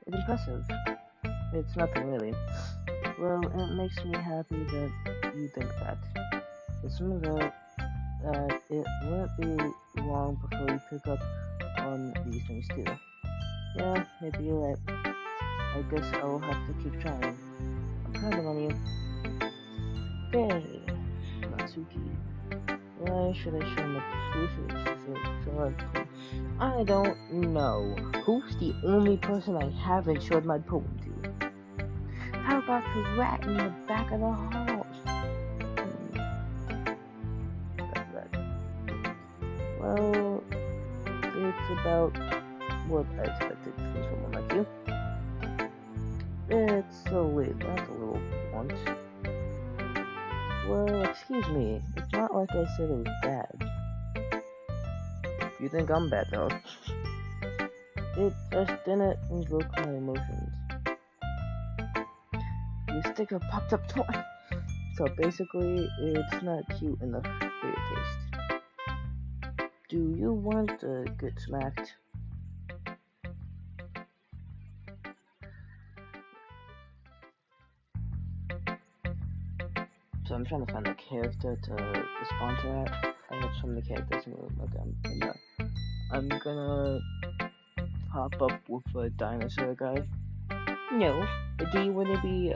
It's impressive. It's nothing really. Well, it makes me happy that you think that. It turns out that it won't be long before you pick up on these things too. Yeah, maybe you're right. I guess I'll have to keep trying. I'm counting on you. Hey, Natsuki. Why should I show my proof I don't know. Who's the only person I haven't showed my poem to? How about the rat in the back of the hall? Well, it's about what I expected from someone like you. It's so wait, that's a little blunt. Well, excuse me. It's not like I said it was bad. You think I'm bad though? It just didn't invoke my emotions. You stick a popped up toy. So basically, it's not cute enough for your taste. Do you want to get smacked? So I'm trying to find a character to respond to that. I have so many characters in the I'm gonna pop up with a dinosaur guy. No, but do you wanna be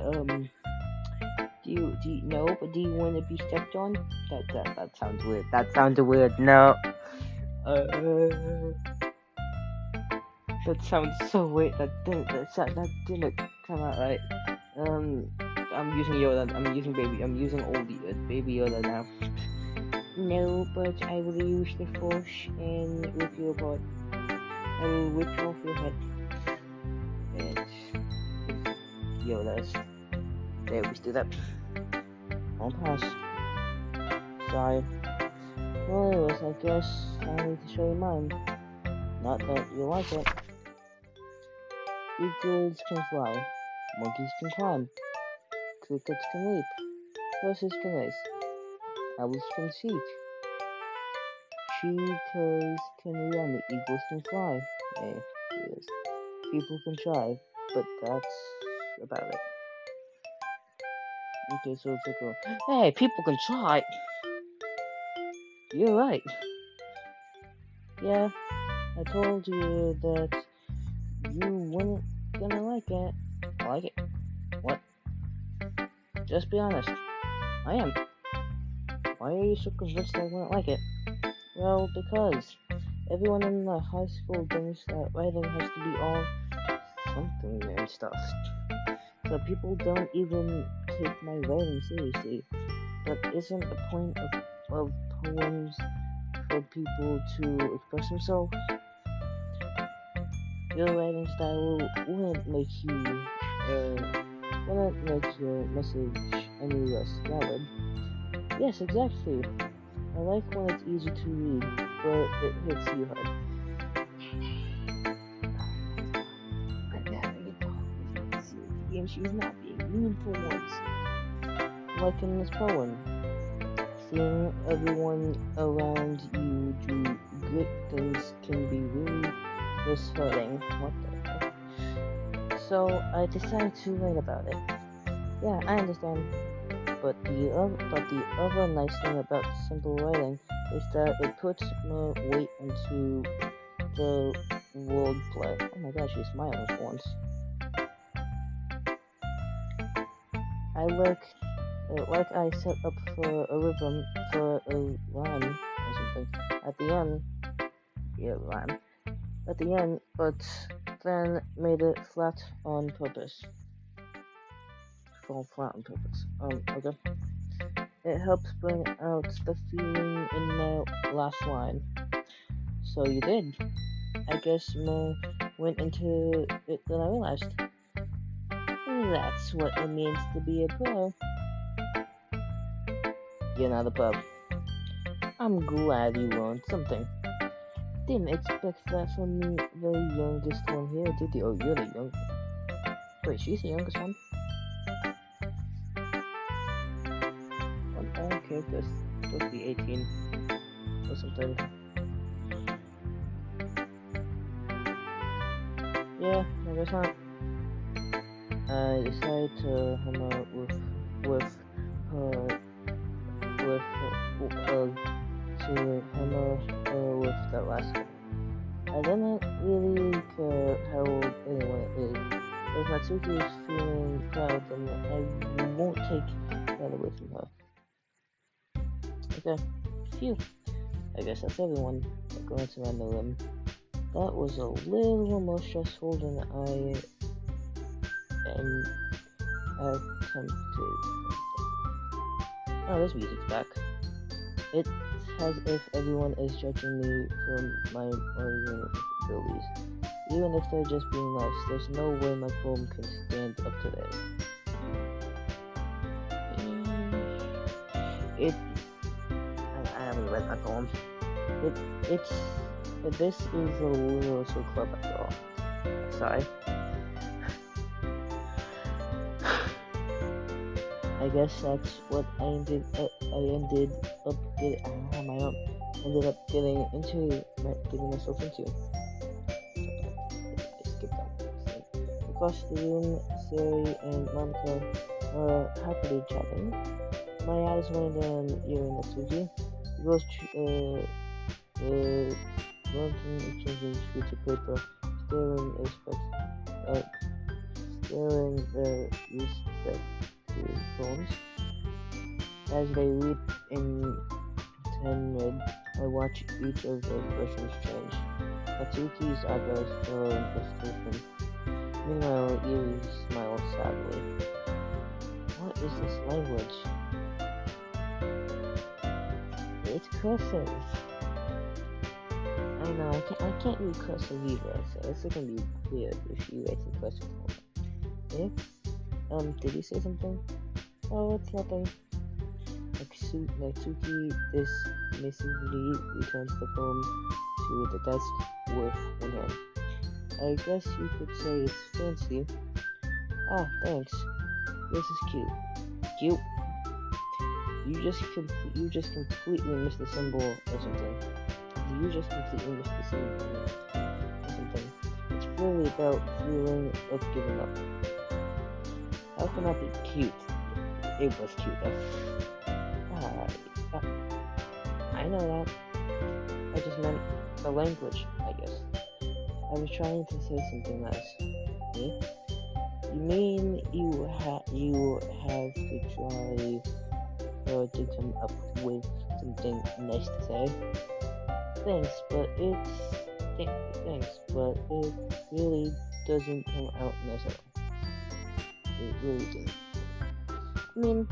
do you no, but do you wanna be stepped on? That sounds weird. That sounded weird. No. Uh, that sounds so weird. That didn't come out right. Um, I'm using Yoda. I'm using oldie baby Yoda now. No, but I will use the force and rip you apart. I will rip off your head. It's Yoda's. They always do that. I'll pass. Sorry. Well, anyways, I guess I need to show you mine. Not that you like it. Eagles can fly. Monkeys can climb. Crickets can leap. Horses can race. Owls can seek. Cheetahs can run. Eagles can fly. Yes. People can try, but that's about it. Okay, so it's like hey, people can try. You're right. Yeah, I told you that you weren't gonna like it. Like it? What? Just be honest. I am. Why are you so convinced I wouldn't like it? Well, because everyone in the high school thinks that writing has to be all something and stuff. So people don't even take my writing seriously. But isn't the point of poems for people to express themselves? Your writing style wouldn't make your message any less valid. Yes, exactly. I like when it's easy to read, but it hits you hard. And she's not being mean for once. Like in this poem, seeing everyone around you do good things can be really disheartening. What the heck? So I decided to write about it. Yeah, I understand. But the other nice thing about simple writing is that it puts more weight into the wordplay. Oh my gosh, she's smiling for once. Like I set up for a rhythm for a rhyme or something at the end. Yeah, rhyme at the end, but then made it flat on purpose. Fall flat on purpose. Okay. It helps bring out the feeling in the last line. So you did. I guess more went into it than I realized. That's what it means to be a pro. You're not a pro. I'm glad you learned something. Didn't expect that from the youngest one here, did you? Oh, you're the youngest. Wait, she's the youngest one? Okay, this supposed to be 18 or something. Yeah, I guess not. I decided to hammer with her to hammer her with that last one. I didn't really care how old anyone is. If Natsuki is feeling proud, then I won't take that away from her. Okay, phew. I guess that's everyone. I'm going to my new room. That was a little more stressful than I attempted. Oh, this music's back. It's as if everyone is judging me from my marine abilities. Even if they're just being nice, there's no way my poem can stand up today. I haven't read my poem. This is a literature club after all. Sorry. I guess that's what I ended up getting myself into. I skipped that. Across the room, Sari and Monica are happily chatting. My eyes went on Yuri and Natsuki. The girls exchanging sheets of paper, staring their respective phones. As they read in 10 mid, I watch each of their expressions change. Natsuki's eyebrows furrow in frustration. Meanwhile, Yuri smiles sadly. What is this language? It's cursive. I know, I can't read cursive either, so it's gonna be weird if you write in cursive. Eh? Did you say something? Oh, it's nothing. Natsuki dismissively returns the poem to the desk with one hand. I guess you could say it's fancy. Ah, thanks. This is cute. Cute? You just completely missed the symbol or something. You just completely missed the symbol or something. It's really about feeling of giving up. How can that be cute? It was cute though. I know that. I just meant the language, I guess. I was trying to say something nice. Me? You mean you have to try to come up with something nice to say? Thanks, but it really doesn't come out nice at all. It really doesn't. I mean,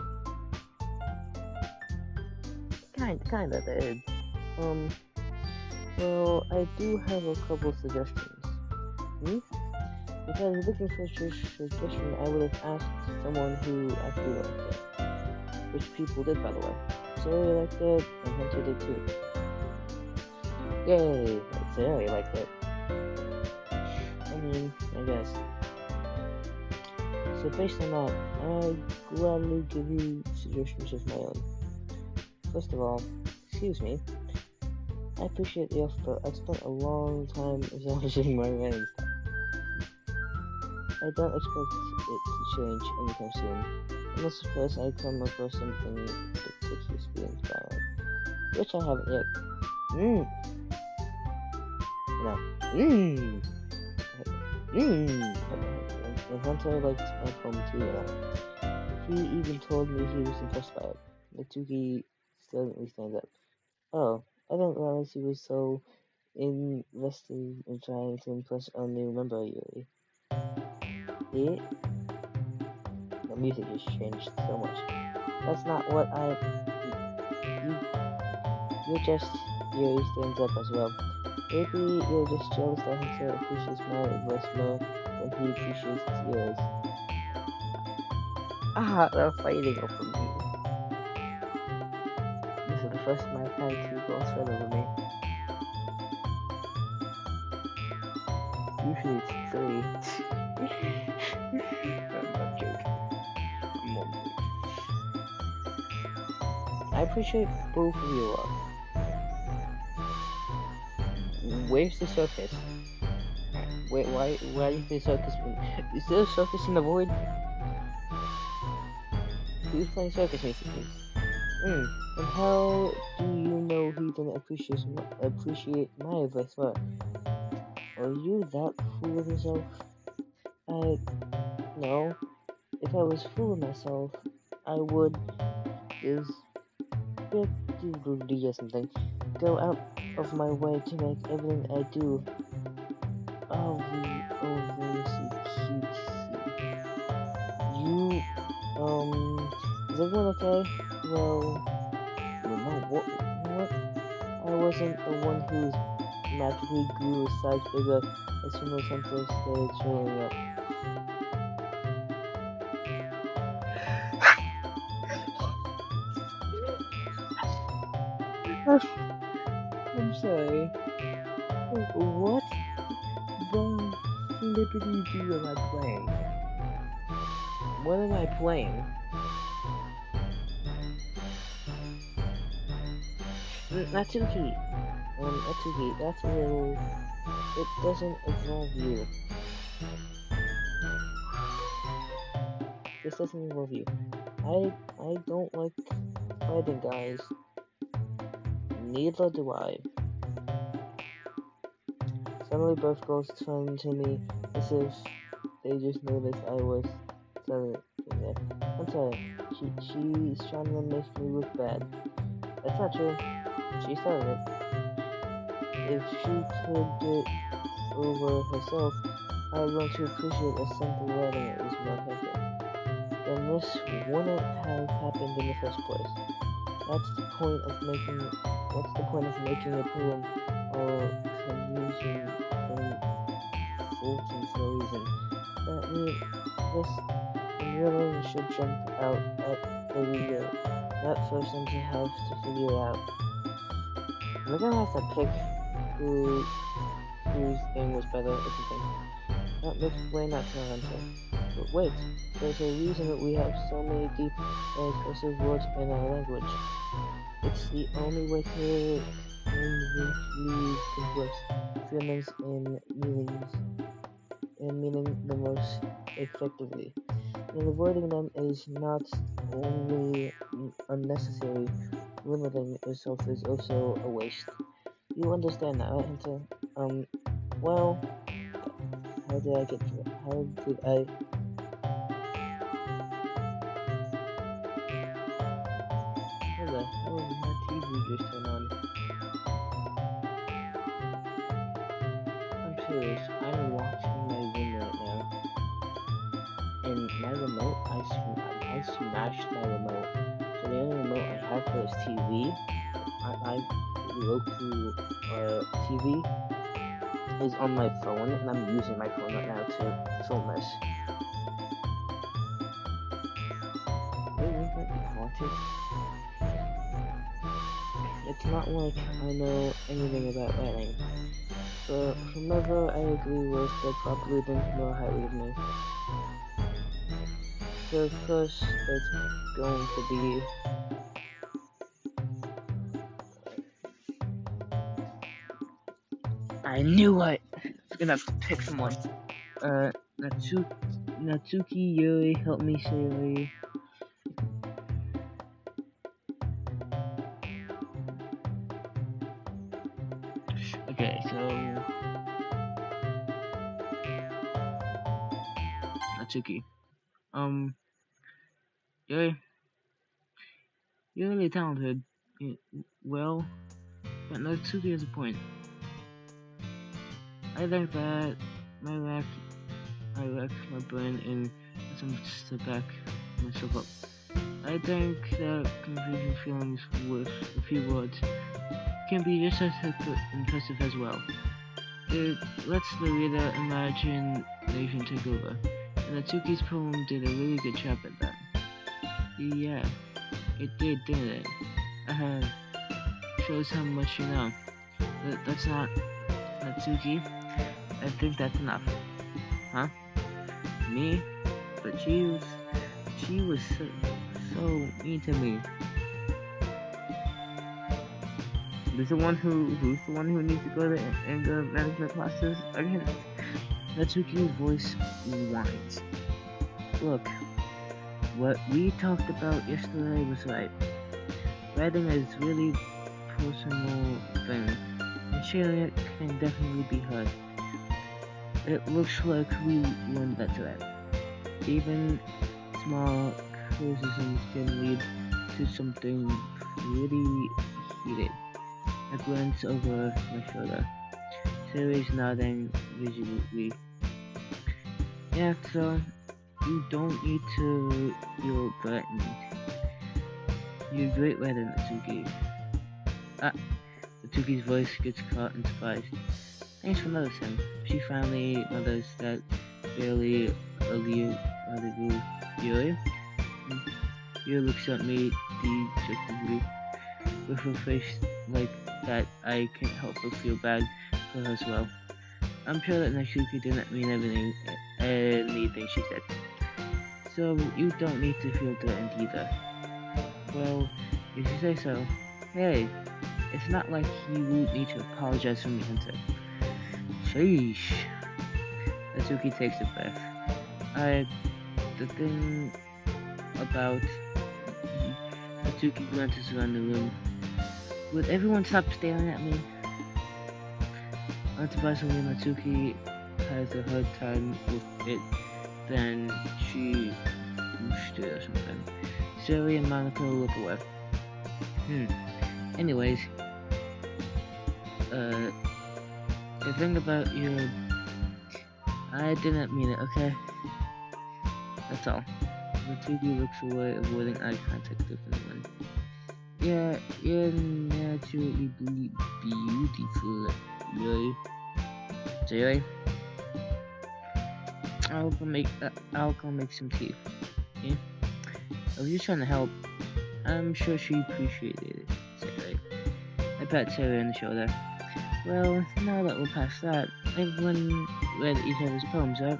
kinda did. Well, I do have a couple suggestions. If I was looking for a suggestion, I would have asked someone who actually liked it. Which people did, by the way. Sari liked it, and Hunter did too. Yay! Sari liked it. I mean, I guess. So based on that, I gladly give you suggestions of my own. First of all, excuse me. I appreciate the offer. I've spent a long time establishing my writing style. I don't expect it to change anytime soon, unless of course I come across something ridiculously inspiring, which I haven't yet. And Hunter liked my poem too, He even told me he was impressed by it. Natsuki suddenly stands up. Oh, I didn't realize he was so invested in trying to impress a new member, Yuri. The music has changed so much. That's not what you're just, Yuri stands up as well. Maybe you're just jealous that Hunter appreciates my advice more than he appreciates yours. Ah, they're fighting over me. This is the first time I've had two girls fight over me. Usually it's three. I'm not joking. I'm mumbling. I appreciate both of your love. Where's the surface? Wait, why is there a circus? Is there a circus in the void? Who's playing circus music? Hmm. And how do you know he didn't appreciate my advice? What? Are you that full of yourself? I no. If I was full of myself, I would just do something. Go out of my way to make everything I do obviously cutesy. You, is everyone okay? Well, no, what? I wasn't the one who magically grew a size bigger as soon as Hunter started showing up. I'm sorry. What the flippity do am I playing? What am I playing? Natsuki. Natsuki, that's a little... It doesn't involve you. This doesn't involve you. I don't like fighting guys. Neither do I. Suddenly both girls turned to me as if they just noticed I was telling it. I'm sorry. She's trying to make me look bad. That's not true. She started it. If she could get over herself, I learned to appreciate a simple writing that was more effective. Then this wouldn't have happened in the first place. That's the point of making. What's the point of making a poem or convulsions for no reason? That mean this really should jump out at the reader, not force them to have to figure it out. We're gonna have to pick whose thing was better or something. That makes way not to answer. But wait, there's a reason that we have so many deep and expressive words in our language. It's the only way to conveniently complex feelings and meaning the most effectively. And avoiding them is not only unnecessary, limiting yourself is also a waste. You understand that, right, Hunter? Well, how did I get to it? How did I... How the hell did my TV just turn on? I'm serious, I'm watching my room right now, and my remote, I smashed my remote. So the only remote I have for this TV, I Roku TV is on my phone, and I'm using my phone right now to film this. Your room might be haunted. It's not like I know anything about writing. But whomever I agree with, they probably think more highly of me. So of course, it's going to be... I knew I was gonna have to pick someone. Natsuki Yuri, help me say... Okay, so... Natsuki. Yuri, you're really talented. Well, but Natsuki has a point. I think that I lack my brain and some to back myself up. I think that conveying feelings with a few words can be just as impressive as well. It lets the reader imagination take over, and Natsuki's poem did a really good job at that. Yeah, it did, didn't it? Shows how much you know. That's not Natsuki. I think that's enough. Huh? Me? But she was so mean to me. Who's the one who needs to go to anger management classes again? Natsuki's voice whines. Look, what we talked about yesterday was right. Writing is really personal thing, and sharing it can definitely be hard. It looks like we learned that today. Even small criticisms can lead to something pretty heated. I glance over my shoulder. Sarah's nodding visually. Yeah, so you don't need to feel threatened. You're a great writer, Natsuki. Ah, Natsuki's voice gets caught in surprise. Thanks for noticing. She finally noticed that barely audible Yuri. Yuri looks at me dejectedly with a face like that. I can't help but feel bad for her as well. I'm sure that Natsuki didn't mean anything she said. So you don't need to feel threatened either. Well, if you say so. Hey, it's not like you would need to apologize for me, Hunter. Sheesh. Natsuki takes a breath. The thing about... Natsuki glances around the room. Would everyone stop staring at me? Unsurprisingly, Natsuki has a hard time with it. Then she pushed it or something. Siri and Monica look away. Anyways, the thing about your... I didn't mean it, okay? That's all. Natsuki looks away, avoiding eye contact with anyone. Yeah, you're naturally beautiful, really. Anyway, I'll go make some tea. Yeah? I was just trying to help. I'm sure she appreciated it. Anyway, I pat Sarah on the shoulder. Well, now that we're past that, everyone read each other's poems, right?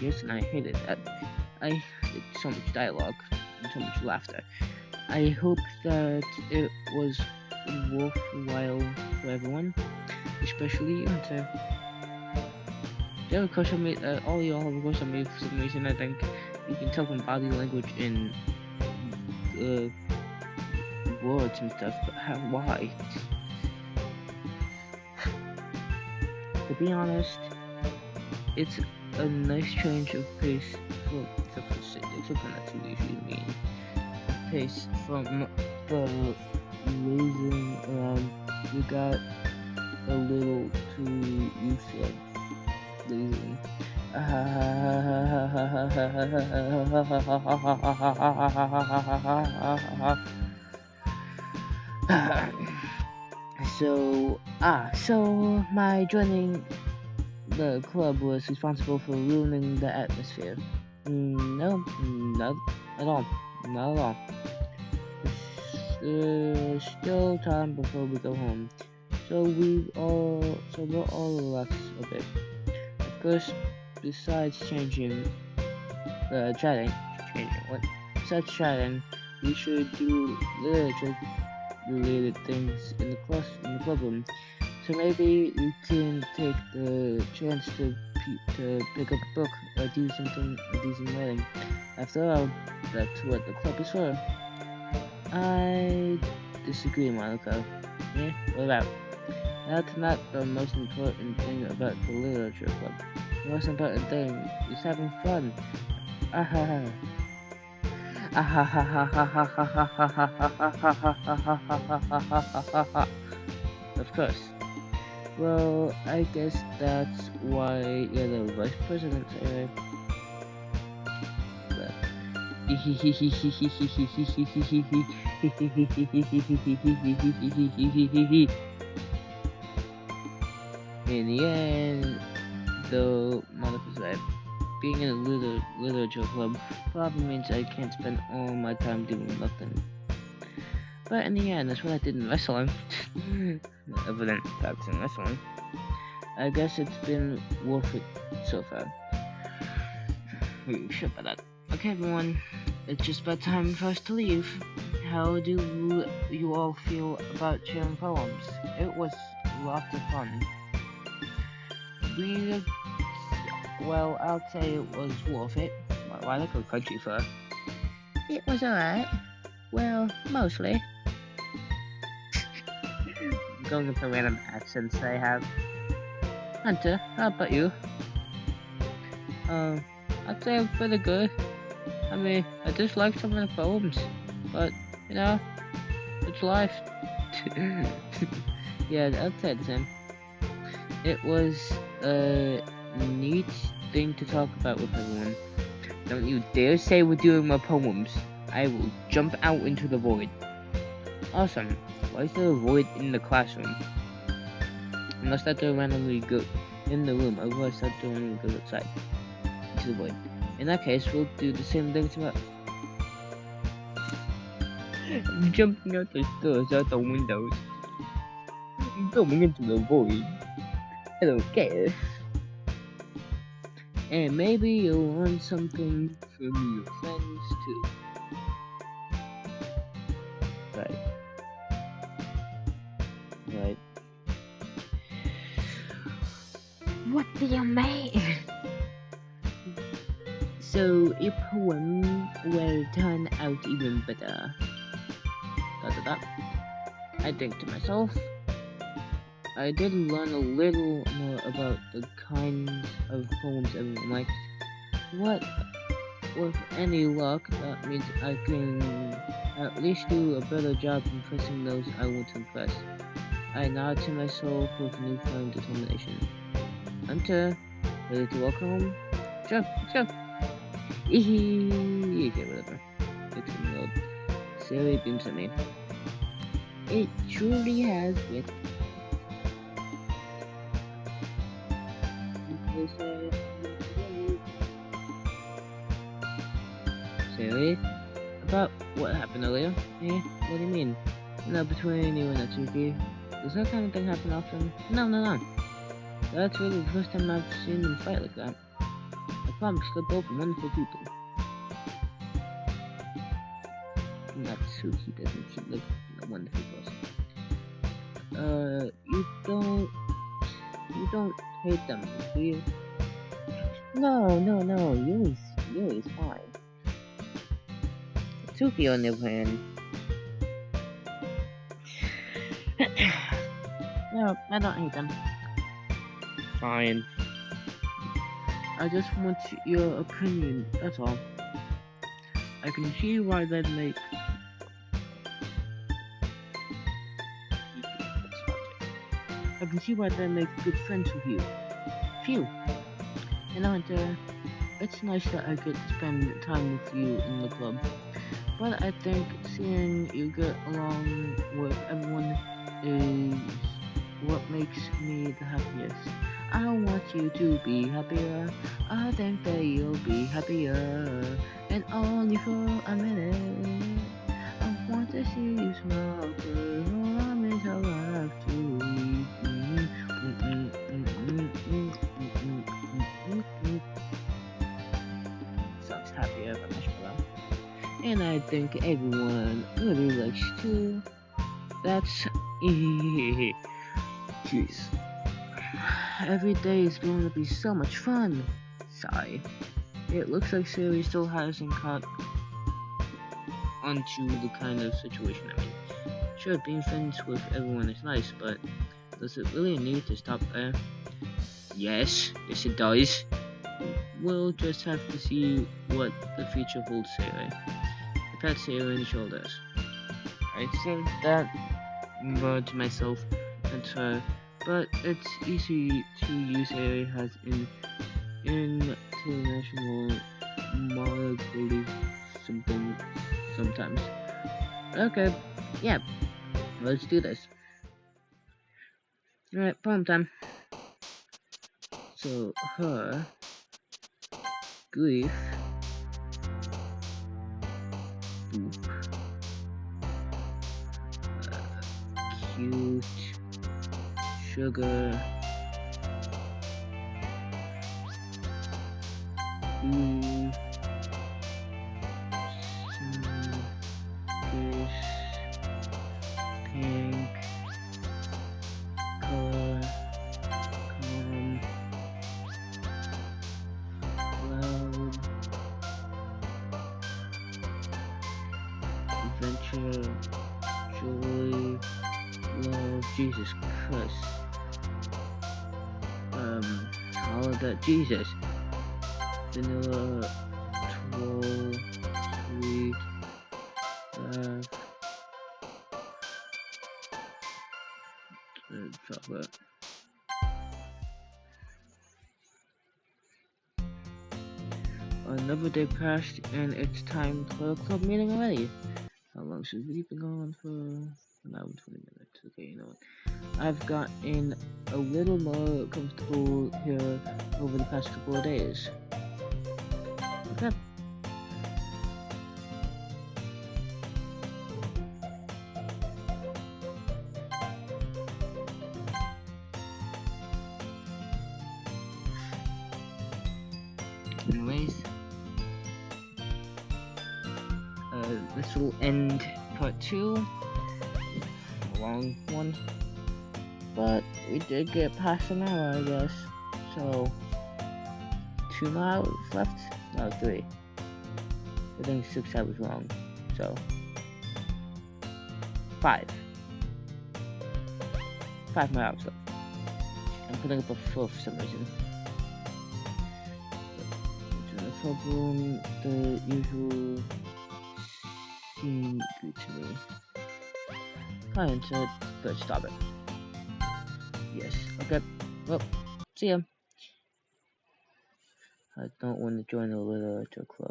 Yes, and I hated that. I hated so much dialogue and so much laughter. I hope that it was worthwhile for everyone, especially you, Hunter. You have a crush on me, all y'all have a crush on me for some reason. I think you can tell from body language and words and stuff, but why? To be honest, it's a nice change of pace from, except for not too usually mean, pace from the lazing around. You got a little too used to it. Lazing. So my joining the club was responsible for ruining the atmosphere. No, not at all. Not at all. There's still time before we go home, so we'll all relax a bit. Of course, besides chatting, Besides chatting, we should do literature-related things in the club room. So maybe we can take the chance to pick up a book or do some writing. After all, that's what the club is for. I disagree, Monica. Yeah, what about? That's not the most important thing about the literature club. The most important thing is having fun. Of course. Well, I guess that's why you're the vice president, anyway. In the end, though, Monica's right. Being in a literature club probably means I can't spend all my time doing nothing. But in the end, that's what I did in wrestling. Other than practicing wrestling. I guess it's been worth it so far. Shit about that. Okay, everyone, it's just about time for us to leave. How do you all feel about sharing poems? It was lots of fun. Well, I'll say it was worth it. Why look a country for? It was alright. Well, mostly. Going into random accents I have. Hunter, how about you? I'd say I'm pretty good. I mean, I just like some of the poems, but you know, it's life. Yeah, I'd say the same. It was a neat thing to talk about with everyone. Don't you dare say we're doing my poems. I will jump out into the void. Awesome. Why is there a void in the classroom? Unless that they're randomly go in the room, otherwise that they're randomly go outside. Into the void. In that case, we'll do the same thing to I'm jumping out the stairs, out the windows. I'm going into the void. I don't care. And maybe you'll learn something from your friends too. Right. Right. What do you mean? So your poem will turn out even better. I think to myself, I did learn a little more about the kinds of poems everyone likes. What, with any luck, that means I can at least do a better job impressing those I want to impress. I nod to myself with newfound determination. Hunter, ready to walk home? Sure, sure. Okay, whatever. It's in the old. Siri beams at me. It truly has been. Siri? About what happened earlier? Eh? What do you mean? Between you and Natsuki. Does that kind of thing happen often? No. That's really the first time I've seen them fight like that. I promise they're both wonderful people. Natsuki doesn't seem like a wonderful person. You don't hate them, do you? No, Yui's fine. Natsuki on the other hand. No, I don't hate them. Fine. I just want your opinion, that's all. I can see why they make... I can see why they make good friends with you. Phew. And it's nice that I get to spend time with you in the club. But I think seeing you get along with everyone is what makes me the happiest. I want you to be happier. I think that you'll be happier. And only for a minute. I want to see you smile, cause all I miss I have to Sounds happier than marshmallow. And I think everyone really likes you too. That's jeez. Every day is going to be so much fun. Sigh. It looks like Siri still hasn't caught onto the kind of situation I'm in. Sure, being friends with everyone is nice, but does it really need to stop there? Yes it does. We'll just have to see what the future holds, Siri. I pat Siri on the shoulders. I think that word to myself and her, but it's easy to use Siri as in international monopoly sometimes. Okay, yeah, let's do this. Alright, poem time. So, her grief, boop, cute, sugar, blue, fish, pink, color, calm, adventure, joy, love, Jesus Christ. All of that, Jesus. Vanilla, troll, sweet, chocolate. Another day passed, and it's time for a club meeting already. How long should we been going for? Now 20 minutes. Okay, you know what? I've gotten a little more comfortable here over the past couple of days. Okay. Anyways, this will end part 2. A long one. But we did get past an hour, I guess. So, 2 more hours left? No, 3. I think 6 hours long. So, 5. 5 more hours left. I'm putting up a 4 for some reason. The problem, the usual seem good to me. Can't enter it, but stop it. Yes, okay. Well, see ya. I don't want to join the literature club.